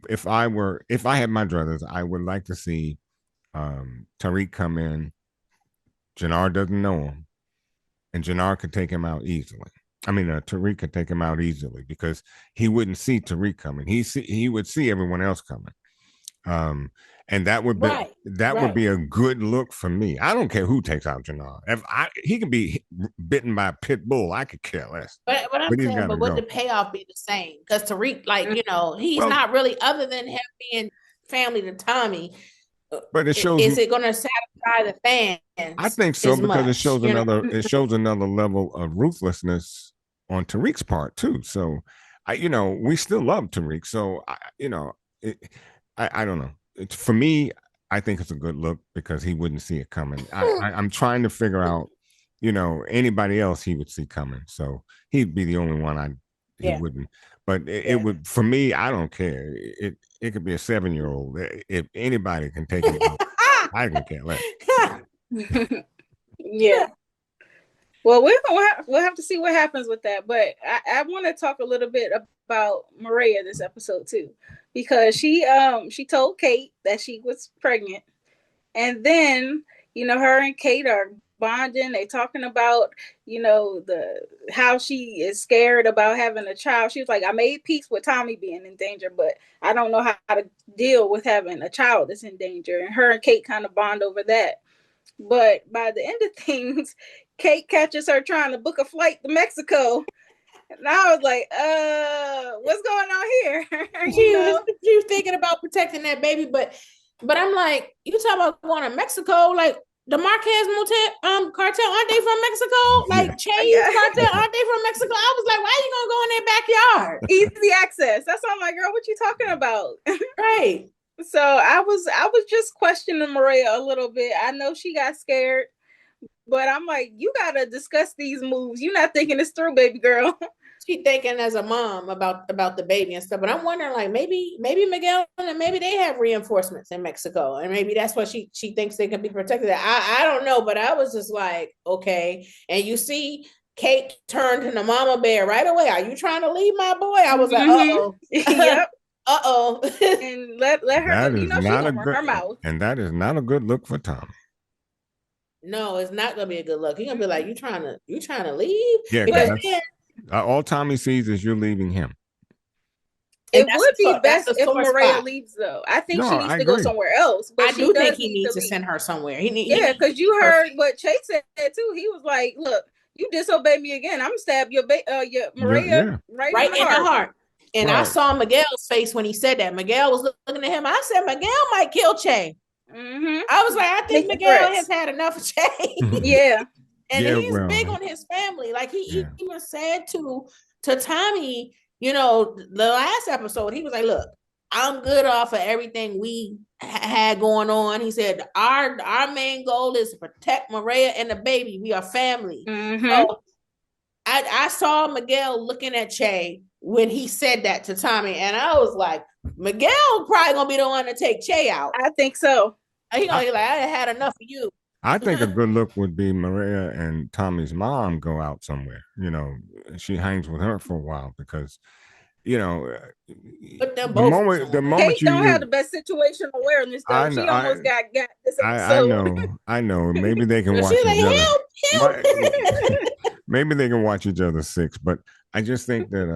if I had my druthers, I would like to see Tariq come in. Jannar doesn't know him, and Jannar could take him out easily. I mean, Tariq could take him out easily because he wouldn't see Tariq coming. He would see everyone else coming. And that would be would be a good look for me. I don't care who takes out Jannar. He could be bitten by a pit bull. I could care less. But would the payoff be the same? Because Tariq, he's not really, other than him being family to Tommy. But it shows. Is it going to satisfy the fans? I think so because it shows another level of ruthlessness on Tariq's part too. So, we still love Tariq. So, I don't know. For me, I think it's a good look because he wouldn't see it coming. I'm trying to figure out, anybody else he would see coming. So he'd be the only one he wouldn't. But it would, for me, I don't care. It could be a 7-year-old. If anybody can take him out, I can care less. Yeah. Well, we'll have to see what happens with that. But I want to talk a little bit about Maria this episode too, because she told Kate that she was pregnant, and then her and Kate are bonding. They talking about how she is scared about having a child. She was like, I made peace with Tommy being in danger, but I don't know how to deal with having a child that's in danger. And her and Kate kind of bond over that. But by the end of things, Kate catches her trying to book a flight to Mexico. And I was like, what's going on here? She was thinking about protecting that baby, but I'm like, you talking about going to Mexico? Like, the Marquez cartel, aren't they from Mexico? Like, Chase cartel, aren't they from Mexico? I was like, why are you gonna go in their backyard? Easy access. That's why I'm like, girl, what you talking about? Right. So I was just questioning Maria a little bit. I know she got scared, but I'm like, you gotta discuss these moves. You're not thinking this through, baby girl. She thinking as a mom about the baby and stuff, but I'm wondering, like, maybe Miguel and maybe they have reinforcements in Mexico, and maybe that's what she thinks they can be protected. I don't know, but I was just like, okay. And you see, Kate turned into Mama Bear right away. Are you trying to leave my boy? I was like, uh-oh. Yep. Uh-oh. And let her, she's her mouth. And that is not a good look for Tom. No, it's not gonna be a good look. He's gonna be like, you trying to leave? Yeah, because all Tommy sees is you're leaving him. It would be best if Maria leaves, though. I think she needs to go somewhere else. But I do think he needs to send her somewhere. Because you heard what Chase said too. He was like, "Look, you disobey me again, I'm gonna stab your Maria right in the heart." And I saw Miguel's face when he said that. Miguel was looking at him. I said, Miguel might kill Che. Mm-hmm. I was like, I think Miguel has had enough of Che. Yeah. And he's big on his family. Like he even said to Tommy, the last episode, he was like, look, I'm good off of everything we had going on. He said, our main goal is to protect Maria and the baby. We are family. Mm-hmm. So I saw Miguel looking at Che when he said that to Tommy, and I was like, Miguel probably gonna be the one to take Che out. I think so. He gonna be like, I had enough of you. I think a good look would be Maria and Tommy's mom go out somewhere. She hangs with her for a while because, you know, Put them the both moment the somewhere. moment Kate don't have the you, best situational awareness though. I know, She almost got this I episode. know. Maybe they can So watch she's like, each other. help. Maybe they can watch each other six, but I just think that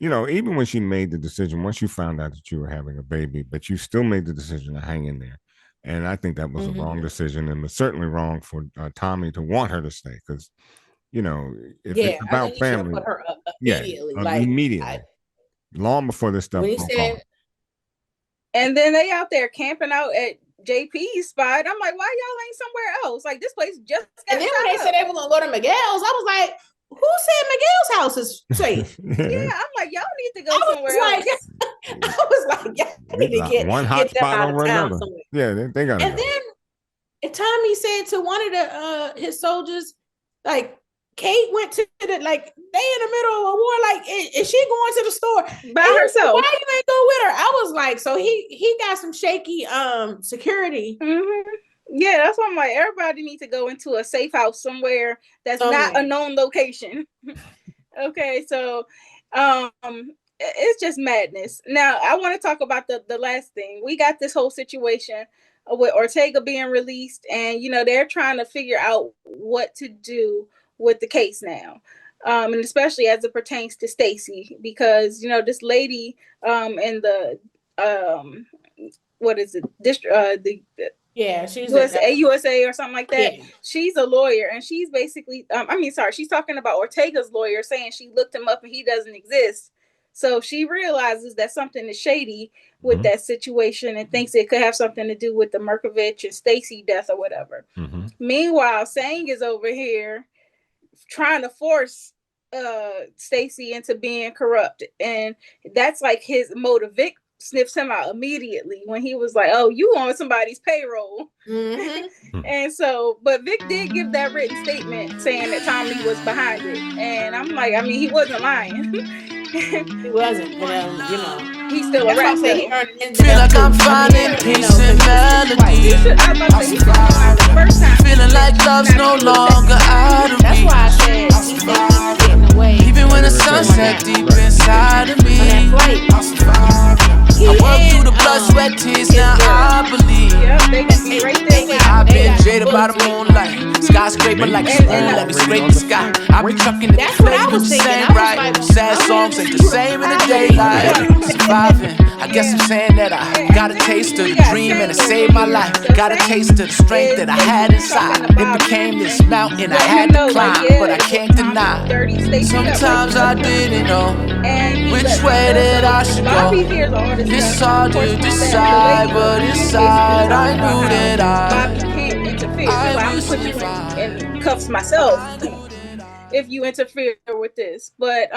even when she made the decision, once you found out that you were having a baby, but you still made the decision to hang in there. And I think that was a wrong decision, and was certainly wrong for Tommy to want her to stay because, if it's Yeah, I about think he should have family, put her up yeah, immediately. immediately, long before this stuff When he broke said, off. And then they out there camping out at JP's spot. I'm like, why y'all ain't somewhere else? Like this place just got and then shot when they up. said they were gonna go to Miguel's, I was like, who said Miguel's house is safe? Yeah, I'm like, y'all need to go somewhere else. I was like, y'all need to one hot get them spot out of over town another. somewhere. Yeah, they got And go. then Tommy said to one of the his soldiers, like, Kate went to they in the middle of a war. Like, is she going to the store by herself? Why you ain't go with her? I was like, so he got some shaky security. Mm-hmm. Yeah, that's why I'm like, everybody needs to go into a safe house somewhere that's not a known location. Okay, so it's just madness. Now I want to talk about the last thing. We got this whole situation with Ortega being released, and they're trying to figure out what to do with the case now, and especially as it pertains to Stacy, because this lady in the what is it, she's USA or something like that. Yeah. She's a lawyer, and she's basically she's talking about Ortega's lawyer, saying she looked him up and he doesn't exist. So she realizes that something is shady with that situation and thinks it could have something to do with the Merkovich and Stacy death or whatever. Meanwhile, Sang is over here trying to force Stacy into being corrupt, and that's like his motive. Vic sniffs him out immediately when he was like, oh, you on somebody's payroll. And so, but Vic did give that written statement saying that Tommy was behind it, and I'm like, he wasn't lying. He wasn't, but he's still a rat. Feel like I'm finding peace in melody. Feeling like love's no longer out of That's me. why I said he's getting away. Even when the sunset deep inside of me, I work through the blood, sweat, tears, now I believe. I've been jaded by the moonlight, skyscraper like a spoon, let me scrape the sky. I be trucking the flame with the same right. Sad songs ain't the same in the daylight. Surviving, I guess I'm saying that I got a taste of the dream and it saved my life. Got a taste of the strength that I had inside. It became this mountain I had to climb, but I can't deny. Sometimes I didn't know which way that I should go. It's hard to decide, but inside I knew that Bobby can't interfere. So I'm putting you in cuffs myself if you interfere with this. But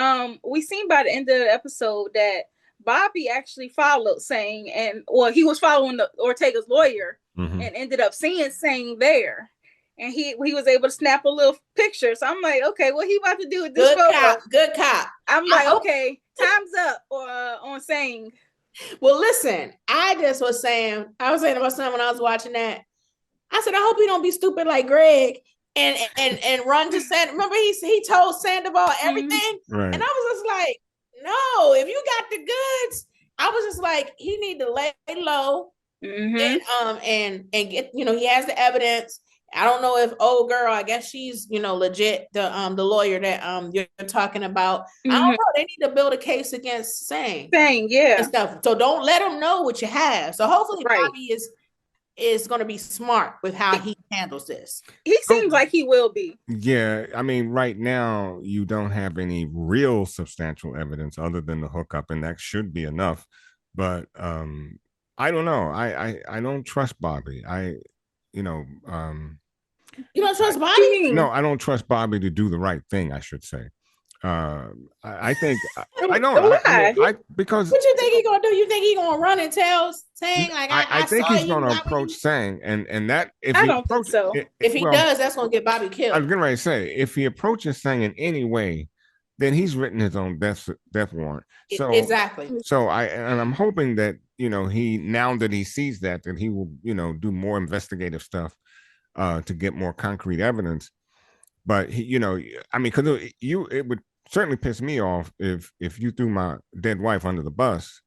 we seen by the end of the episode that Bobby actually followed Sang, and he was following Ortega's lawyer and ended up seeing Sang there. And he was able to snap a little picture. So I'm like, okay, what he about to do with this photo? Good cop. I'm like, okay, time's up on Sang. Well, listen, I was saying to my son when I was watching that, I said, I hope he don't be stupid like Greg and run to Sandoval. Remember he told Sandoval everything? Right. And I was just like, no, if you got the goods, I was just like, he need to lay low and get, he has the evidence. I don't know if old girl, I guess she's, legit, the lawyer that you're talking about. I don't know. They need to build a case against Sang, yeah. And stuff. So don't let them know what you have. So hopefully Bobby is going to be smart with how he handles this. He seems like he will be. Yeah, right now you don't have any real substantial evidence other than the hookup, and that should be enough. But I don't know. I don't trust Bobby. You don't trust Bobby? No, I don't trust Bobby to do the right thing, I should say. I think I know. Why? Because what you think he's gonna do? You think he's gonna run and tell Sang like I think he's gonna approach Sang, and that if I he don't think so. If he does, that's gonna get Bobby killed. I was gonna say if he approaches Sang in any way, then he's written his own death warrant. So exactly. So I'm hoping that he now that he sees that he will do more investigative stuff to get more concrete evidence. But he, I mean, because it would certainly piss me off if you threw my dead wife under the bus,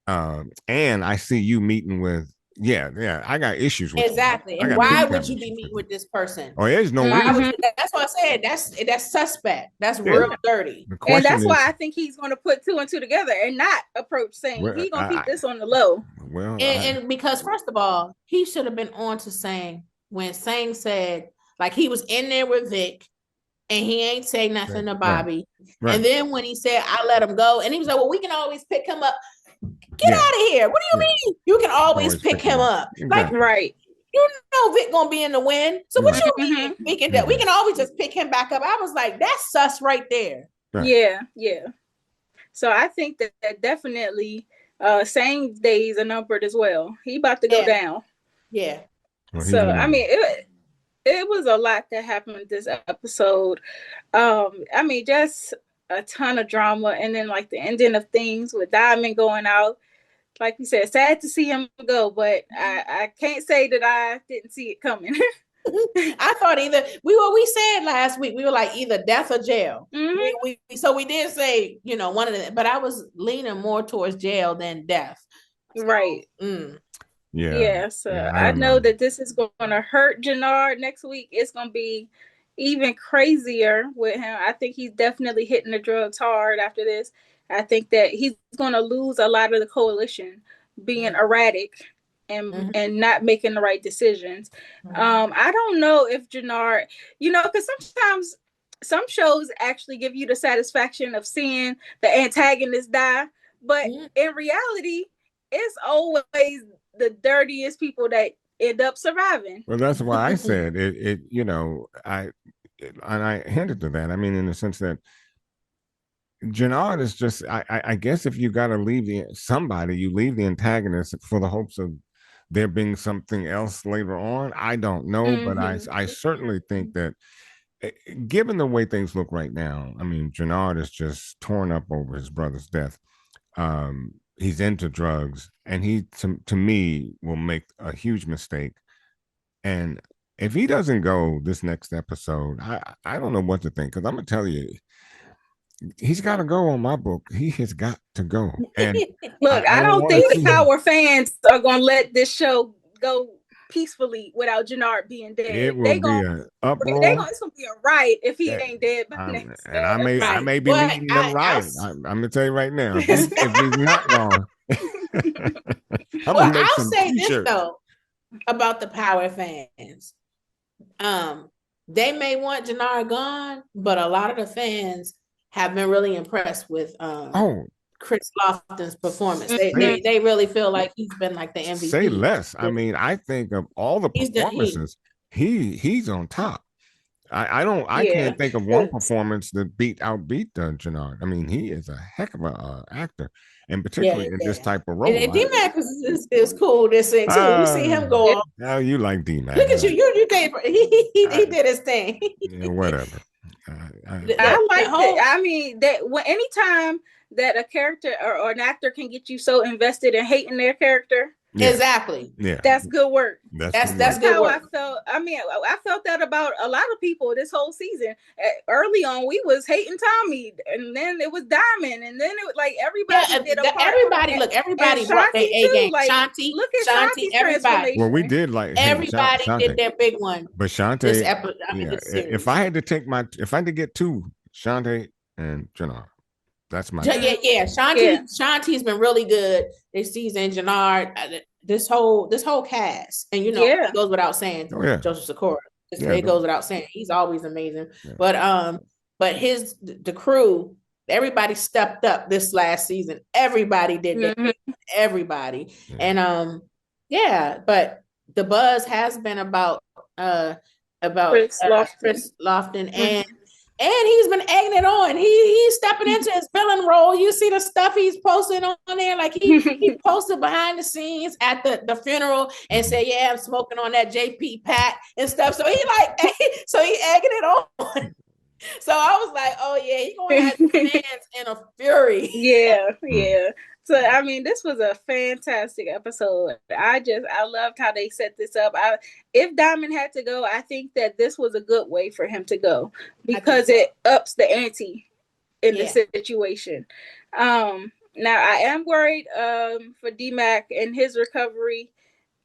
and I see you meeting with, I got issues with exactly. You. And why would you be meeting with this person? Oh, there's no reason. That's what I said. That's suspect. That's real dirty. And that's why I think he's going to put 2 and 2 together and not approach Sang. He's going to keep this on the low. Well, and because first of all, he should have been on to Sang when Sang said, like, he was in there with Vic and he ain't say nothing to Bobby. Right. And then when he said, I let him go, and he was like, well, we can always pick him up. Get out of here. What do you mean? You can always pick him up. Like, you know Vic gonna be in the wind. So what you mean? We can always just pick him back up. I was like, that's sus right there. Yeah. So I think that definitely Sang's days are numbered as well. He about to go down. Yeah. So I mean it was a lot that happened this episode. I mean, just a ton of drama, and then like the ending of things with Diamond going out. Like we said, sad to see him go, but I can't say that I didn't see it coming. I thought either we said last week, we were like either death or jail. So we did say, one of them, but I was leaning more towards jail than death. Right. Yeah. So I know that this is going to hurt Jannard next week. It's going to be even crazier with him. I think he's definitely hitting the drugs hard after this. I think that he's going to lose a lot of the coalition being erratic and not making the right decisions. I don't know if Jannard, because sometimes some shows actually give you the satisfaction of seeing the antagonist die, but in reality, it's always the dirtiest people that end up surviving. Well, that's why I said it. I hinted to that. I mean, in the sense that Jannard is just, I guess if you got to leave you leave the antagonist for the hopes of there being something else later on. I don't know, but I certainly think that given the way things look right now, I mean, Jannard is just torn up over his brother's death. He's into drugs, and he, to me, will make a huge mistake. And if he doesn't go this next episode, I don't know what to think, because I'm going to tell you, he's got to go on my book. He has got to go. And look, I don't think the Power fans are going to let this show go peacefully without Jannard being dead. It will be an uproar. It's going to be a riot if he ain't dead by next. And I may be leading them riot. I'm going to tell you right now. If he's not gone, I'll say this though about the Power fans. They may want Jannard gone, but a lot of the fans have been really impressed with Chris Lofton's performance. They really feel like he's been like the MVP. Say less. I mean, I think of all the performances, he's on top. I can't think of one performance that outbeat Jannard. I mean, he is a heck of an actor, and particularly in this type of role. And D-Mac is cool this thing too. You see him go on. Now you like D-Mac. Look at you. You gave he did his thing. Yeah, whatever. I like it. I mean, that anytime that a character or an actor can get you so invested in hating their character, exactly. Yeah, that's good work. That's good work. I felt. I mean, I felt that about a lot of people this whole season. Early on, we was hating Tommy, and then it was Diamond, and then it was like everybody did a part. Everybody brought their A game. Like, Shanti, look at Shanti's everybody. Well, we did like everybody did their big one. But Shanti, if I had to get two, Shanti and Jannard. That's my Shanti's been really good this season. Jannard, this whole cast, and it goes without saying. Joseph Sikora, it goes without saying. He's always amazing. Yeah. But the crew, everybody stepped up this last season. Everybody did that. Everybody, and but the buzz has been about Chris Lofton and he's been egging it on. He's stepping into his villain role. You see the stuff he's posting on there. Like he posted behind the scenes at the funeral and said, "Yeah, I'm smoking on that JP Pat and stuff." So he egging it on. So I was like, "Oh yeah, he's gonna have fans in a fury." Yeah. So I mean, this was a fantastic episode. I loved how they set this up. If Diamond had to go, I think that this was a good way for him to go because it ups the ante in the situation. Now I am worried for D-Mac and his recovery.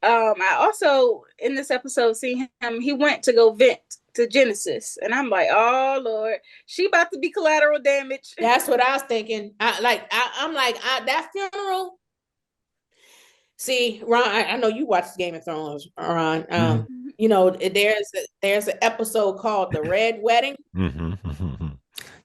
I also in this episode see him. He went to go vent to Genesis, and I'm like, oh Lord, she about to be collateral damage. That's what I was thinking. I'm like that funeral. See, Ron, I know you watch Game of Thrones, Ron. You know, there's an episode called The Red Wedding.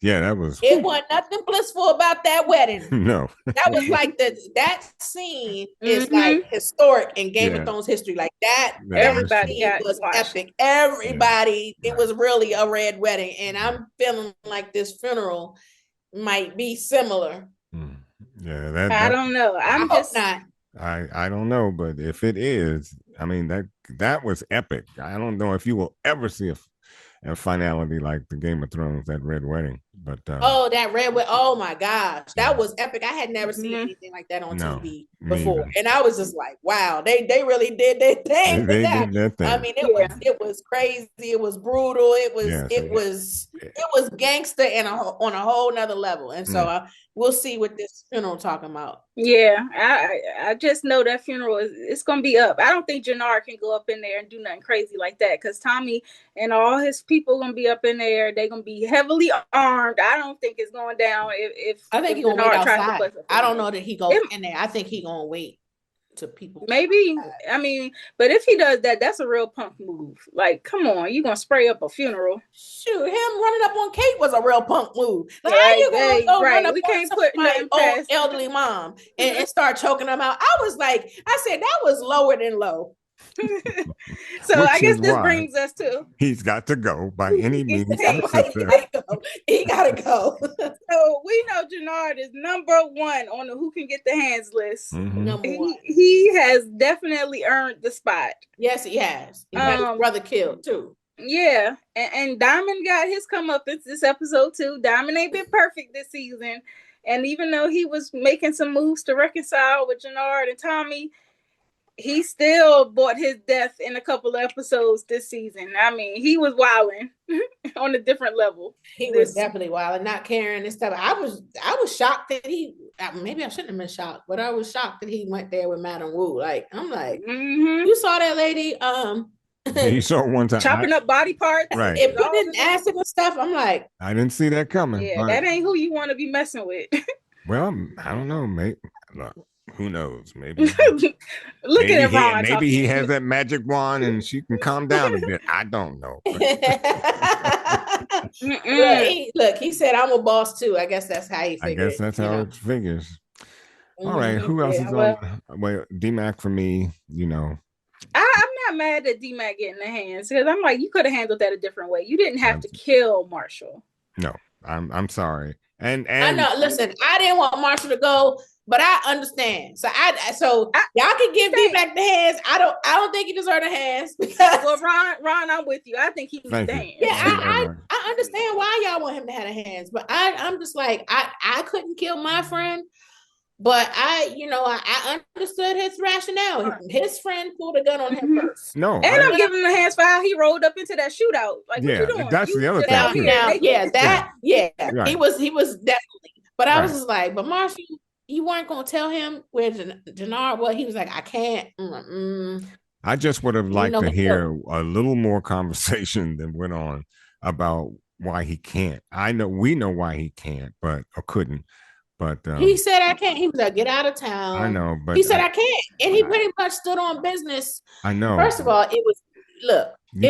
Yeah, that was. It wasn't nothing blissful about that wedding. No, that was like that scene is like historic in Game of Thrones history. Like that, everybody was epic. Everybody, it was really a red wedding, and I'm feeling like this funeral might be similar. Yeah, I don't know. I'm just not. I don't know, but if it is, I mean that was epic. I don't know if you will ever see a finality like the Game of Thrones, that red wedding. But that red wedding! Oh my gosh, that was epic. I had never seen anything like that on TV before, and I was just like, wow, they really did their thing. They did their thing. I mean, it was crazy. It was brutal. It was gangster and on a whole nother level. And so we'll see what this funeral talking about. Yeah, I just know that funeral it's gonna be up. I don't think Jannard can go up in there and do nothing crazy like that because Tommy and all his people gonna be up in there. They're gonna be heavily armed. I don't think it's going down if I think he's gonna wait outside. I don't know that he goes in there. I think he gonna wait to people. Maybe. I mean, but if he does that, that's a real punk move. Like, come on, you gonna spray up a funeral? Shoot, him running up on Kate was a real punk move. Like, how you gonna go run up we on can't put my old elderly mom and start choking them out? I said that was lower than low. So I guess this brings us to he's got to go by any means. He gotta go. So we know Jannard is number one on the who can get the hands list. Number one. He has definitely earned the spot. Yes, he has. He got his brother killed too. Yeah, and Diamond got his comeuppance this episode too. Diamond ain't been perfect this season, and even though he was making some moves to reconcile with Jannard and Tommy, he still bought his death in a couple of episodes this season. I mean, he was wilding on a different level. He was definitely wilding, not caring and stuff. I was shocked that maybe I shouldn't have been shocked, but I was shocked that he went there with Madam Wu. Like, I'm like, you saw that lady? You saw it one time chopping up body parts, right? And putting in acid and stuff. I'm like, I didn't see that coming. Yeah, that ain't who you want to be messing with. Well, I don't know, mate. Who knows? Maybe look at Ron. Maybe he has that magic wand and she can calm down a bit. I don't know. Look, he said I'm a boss too. I guess that's how he figures. I guess that's how it figures. All right, who else is on? Well, D-Mac for me, you know. I'm not mad at D-Mac getting the hands because I'm like, you could have handled that a different way. You didn't have to kill Marshall. No, I'm sorry. And I know. Listen, I didn't want Marshall to go. But I understand. So y'all can give D-Mac the hands. I don't think he deserves the hands. Well, Ron, I'm with you. I think he needs the hands. Yeah, I understand why y'all want him to have the hands. But I'm just like, I couldn't kill my friend. But I understood his rationale. His friend pulled a gun on him first. No. And I'm giving him the hands for how he rolled up into that shootout. Like, what you doing? That's the other thing. Right. He was definitely. But I was just like, but Marshall, you weren't going to tell him where Jannard was. He was like, I can't. I just would have liked to hear a little more conversation that went on about why he can't. We know why he can't, or couldn't. But he said, I can't. He was like, get out of town. I know, but he said, I can't. And he pretty much stood on business. I know. First of all, it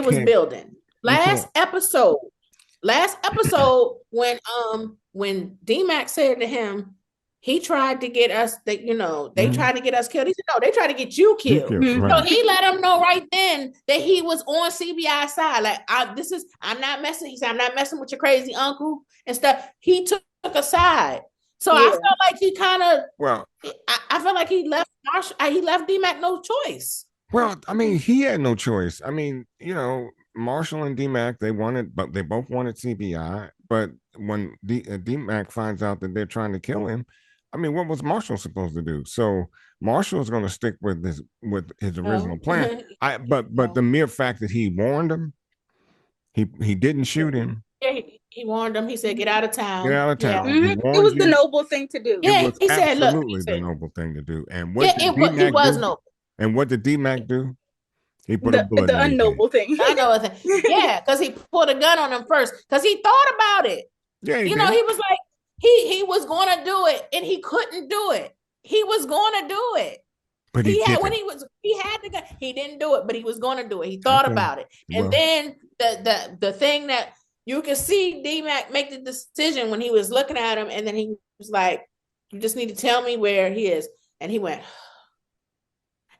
was building. Last episode, when D-Mac said to him, he tried to get us they tried to get us killed. He said, no, they tried to get you killed. So he let him know right then that he was on CBI's side. Like, I'm not messing. He said, I'm not messing with your crazy uncle and stuff. He took a side. So I felt like he kind of, I felt like he left D-Mac no choice. Well, I mean, he had no choice. I mean, Marshall and D-Mac, they both wanted CBI, but when D-Mac finds out that they're trying to kill him, I mean, what was Marshall supposed to do? So Marshall's going to stick with his original plan. But the mere fact that he warned him, he didn't shoot him. Yeah, he warned him. He said, "Get out of town. Get out of town." Yeah. It was the noble thing to do. Yeah, it was he said, "Look, absolutely the noble thing to do." And what yeah, it was noble. And what did D-Mac do? He put a bullet the in unknoble thing. I know thing. Yeah, because he pulled a gun on him first because he thought about it. Yeah, he was like he was going to do it and he couldn't do it. He was going to do it. But he had the gun. He didn't do it, but he was going to do it. He thought about it, and then the thing that you could see D-Mac make the decision when he was looking at him, and then he was like, "You just need to tell me where he is," and he went,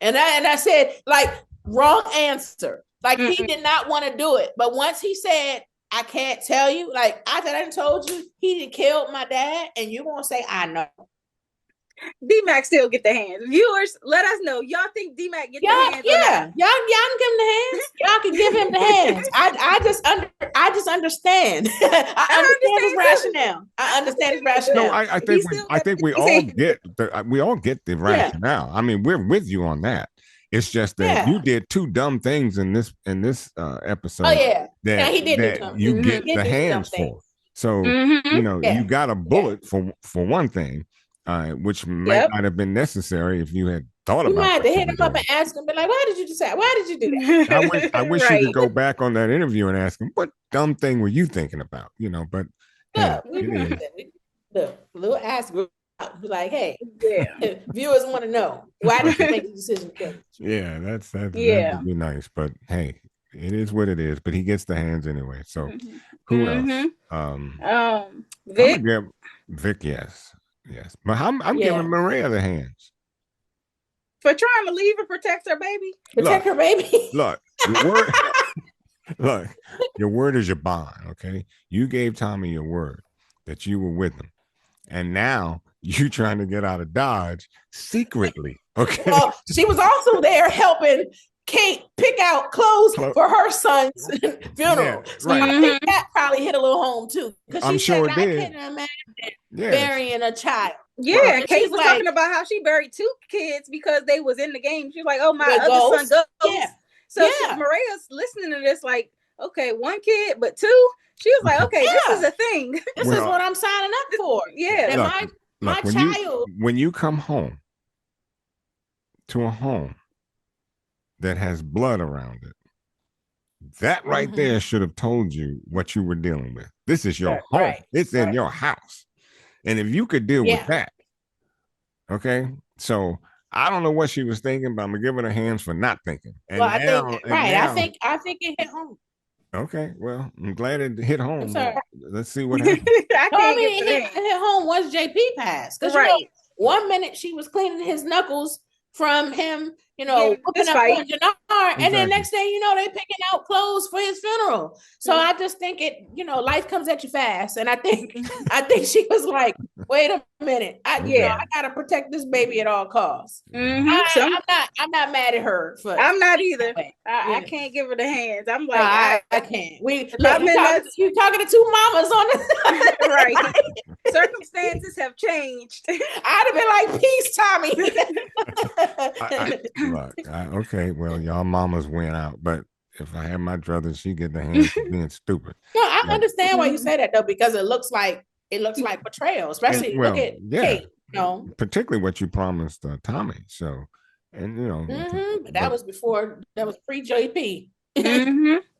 and I said, like, wrong answer. Like he did not want to do it, but once he said, "I can't tell you," like I done told you he done killed my dad, and you gonna say, "I know." D-Mac still get the hands. Viewers, let us know. Y'all think D-Mac get the hands? Yeah, y'all can give him the hands. Y'all can give him the hands. I just understand. I understand his rationale. I understand his rationale. No, I think we all get the rationale. I mean, we're with you on that. It's just that you did two dumb things in this episode. Oh yeah, that he did that you get the hands for. So you got a bullet for one thing. Which might not have been necessary if you had thought about it. You might have to hit him up and ask him, be like, "Why did you decide? Why did you do that?" I wish you could go back on that interview and ask him, "What dumb thing were you thinking about?" But look, little ask group, be like, "Hey, viewers want to know why did you make the decision?" Yeah, that would be nice, but hey, it is what it is. But he gets the hands anyway. So who else? Vic. Vic, yes, but I'm giving Maria the hands for trying to leave and protect her baby. Her baby. Look, your word is your bond. Okay, you gave Tommy your word that you were with him, and now you trying to get out of Dodge secretly. Okay, well, she was also there helping Kate pick out clothes for her son's funeral. So I think that probably hit a little home too. I'm sure it did. I can't imagine burying a child. Yeah, Kate was talking about how she buried two kids because they was in the game. She was like, "Oh, my other son goes." Yeah. So Maria's listening to this like, okay, one kid, but two. She was like, "Okay, this is a thing. This is what I'm signing up for." Yeah. My child. When you come home to a home that has blood around it, that right there should have told you what you were dealing with. This is your home. Right. It's in your house. And if you could deal with that, okay? So I don't know what she was thinking, but I'm gonna give her the hands for not thinking. And I think it hit home. Okay, well, I'm glad it hit home. Let's see what happens. It hit home once JP passed. Because 1 minute she was cleaning his knuckles from him, whooping up on Jannard, and then next thing they picking out clothes for his funeral. So I just think life comes at you fast, and I think she was like, "Wait a minute, I gotta protect this baby at all costs." I'm not mad at her. I'm not either. I can't give her the hands. I'm like, I can't. You talking to two mamas on the right. Circumstances have changed. I'd have been like, "Peace, Tommy." Okay, well, y'all mamas went out, but if I had my druthers, she get the hands for being stupid. No, I understand why you say that though, because it looks like betrayal, especially look at Kate. Particularly what you promised Tommy. So, and but that was pre-JP.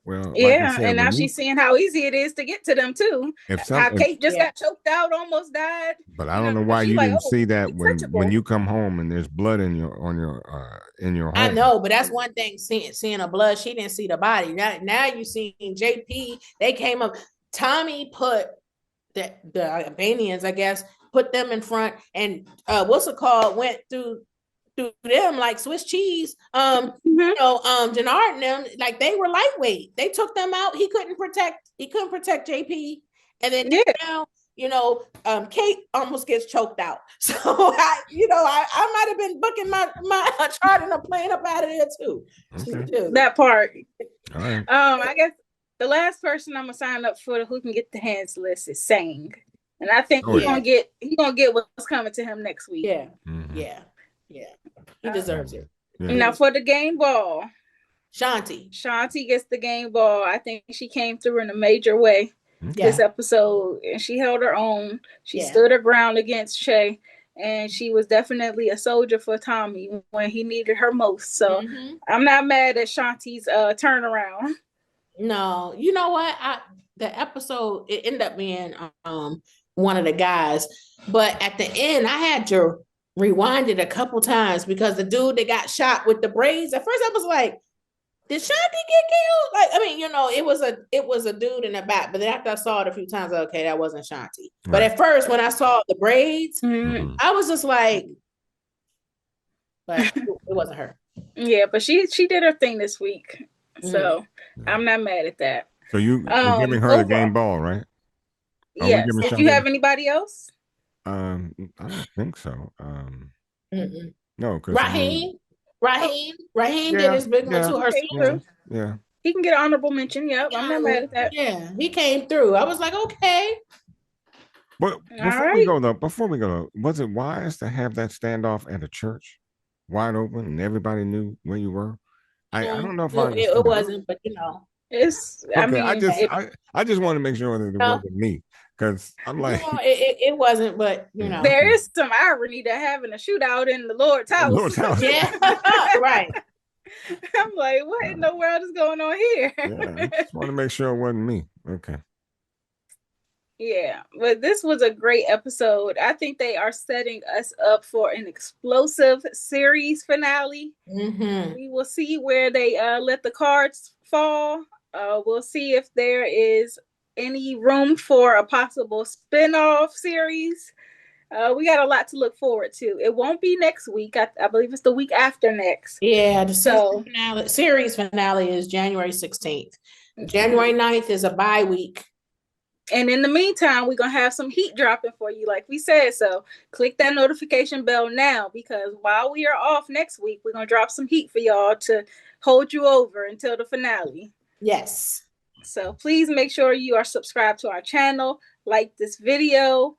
Well, and now she's seeing how easy it is to get to them too. How Kate just got choked out, almost died. But I don't know why you didn't see that when you come home and there's blood in your home. I know, but that's one thing. Seeing a blood, she didn't see the body. Now you seeing JP. They came up. Tommy put the Albanians, I guess, put them in front, and what's it called? Went through them like Swiss cheese. Jannard and them, like they were lightweight. They took them out. He couldn't protect JP. And then Kate almost gets choked out. So I might have been booking my chart and a plane up out of there too. Okay. That part. All right. I guess the last person I'm gonna sign up for who can get the hands list is Sang. And I think he's gonna get what's coming to him next week. Yeah, yeah. He deserves it. Now for the game ball, Shanti gets the game ball. I think she came through in a major way this episode, and she held her own. She stood her ground against Shay, and she was definitely a soldier for Tommy when he needed her most. So I'm not mad at Shanti's turnaround. No, you know what? The episode, it ended up being one of the guys, but at the end I had to rewind it a couple times because the dude that got shot with the braids, at first I was like, did Shanti get killed? Like, I mean, it was a dude in the back, but then after I saw it a few times, okay, that wasn't Shanti. Right. But at first, when I saw the braids, I was just like, but it wasn't her. Yeah, but she did her thing this week, so I'm not mad at that. So you're giving her the game ball, right? Yes. Did you have anybody else? I don't think so. No, because Raheem did his big one to her. Yeah, he can get an honorable mention. Yep, I'm not mad at that. Yeah, he came through. I was like, okay. But before we go, was it wise to have that standoff at a church, wide open, and everybody knew where you were? I don't know if it wasn't, but it's. Okay, I mean, I just want to make sure that it wasn't me. Because I'm like, it wasn't, but there is some irony to having a shootout in the Lord's house. Yeah, right. I'm like, what in the world is going on here? Yeah, I just want to make sure it wasn't me. Okay. Yeah, but this was a great episode. I think they are setting us up for an explosive series finale. We will see where they let the cards fall. We'll see if there is any room for a possible spin-off series. We got a lot to look forward to. It won't be next week. I believe it's the week after next. Yeah, the series finale is January 16th. January 9th is a bye week. And in the meantime, we're going to have some heat dropping for you, like we said. So click that notification bell now, because while we are off next week, we're going to drop some heat for y'all to hold you over until the finale. Yes. So please make sure you are subscribed to our channel, like this video,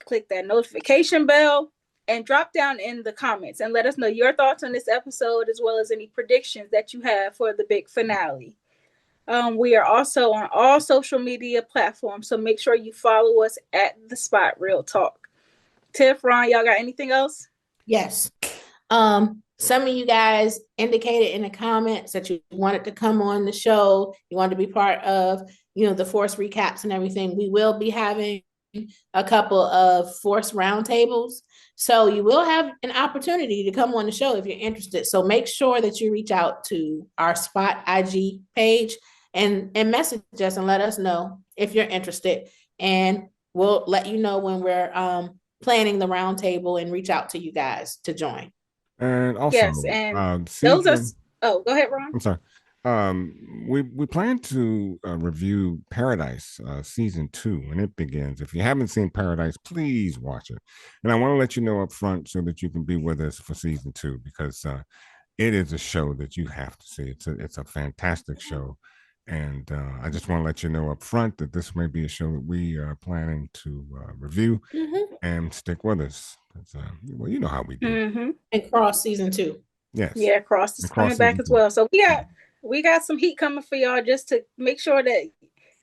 click that notification bell, and drop down in the comments and let us know your thoughts on this episode, as well as any predictions that you have for the big finale. We are also on all social media platforms, so make sure you follow us at The Spot Real Talk. Tiff, Ron, y'all got anything else? Yes. Some of you guys indicated in the comments that you wanted to come on the show. You wanted to be part of, the Force recaps and everything. We will be having a couple of Force roundtables. So you will have an opportunity to come on the show if you're interested. So make sure that you reach out to our Spot IG page and message us and let us know if you're interested. And we'll let you know when we're planning the roundtable and reach out to you guys to join. And also, yes, and those are. Oh, go ahead, Ron. I'm sorry. We plan to review Paradise season 2 when it begins. If you haven't seen Paradise, please watch it. And I want to let you know up front so that you can be with us for season 2, because it is a show that you have to see. It's a fantastic show, and I just want to let you know up front that this may be a show that we are planning to review, and stick with us. Well, you know how we do. And Cross season 2. Yes. Yeah, Cross is coming back as well. So we got some heat coming for y'all, just to make sure that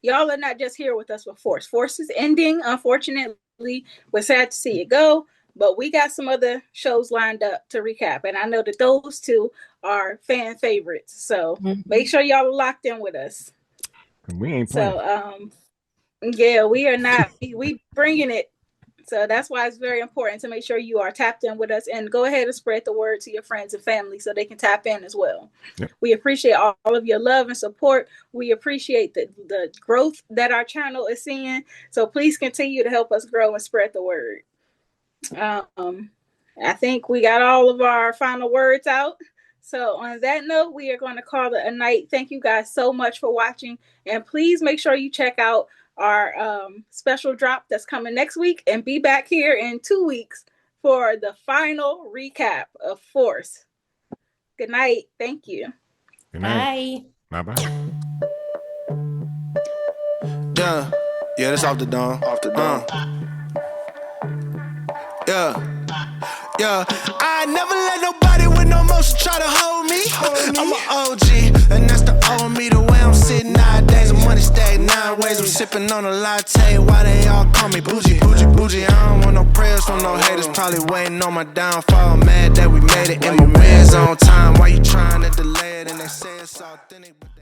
y'all are not just here with us with Force. Force is ending, unfortunately. We're sad to see it go, but we got some other shows lined up to recap, and I know that those two are fan favorites. So make sure y'all are locked in with us. We ain't playing. So yeah, we are not. We bringing it. So that's why it's very important to make sure you are tapped in with us, and go ahead and spread the word to your friends and family so they can tap in as well. Yep. We appreciate all of your love and support. We appreciate the growth that our channel is seeing. So please continue to help us grow and spread the word. I think we got all of our final words out. So on that note, we are going to call it a night. Thank you guys so much for watching. And please make sure you check out our special drop that's coming next week, and be back here in 2 weeks for the final recap of Force. Good night. Thank you. Good night. Bye. Yeah, that's off the dome. Yeah, I never let nobody with no motion try to hold me. I'm an OG, and that's the old me. The way I'm sitting nowadays, the money stay 9 ways. I'm sipping on a latte, why they all call me bougie? Bougie, I don't want no prayers from no haters. Probably waiting on my downfall, mad that we made it. And my wins on time, why you trying to delay it? And they say it's authentic.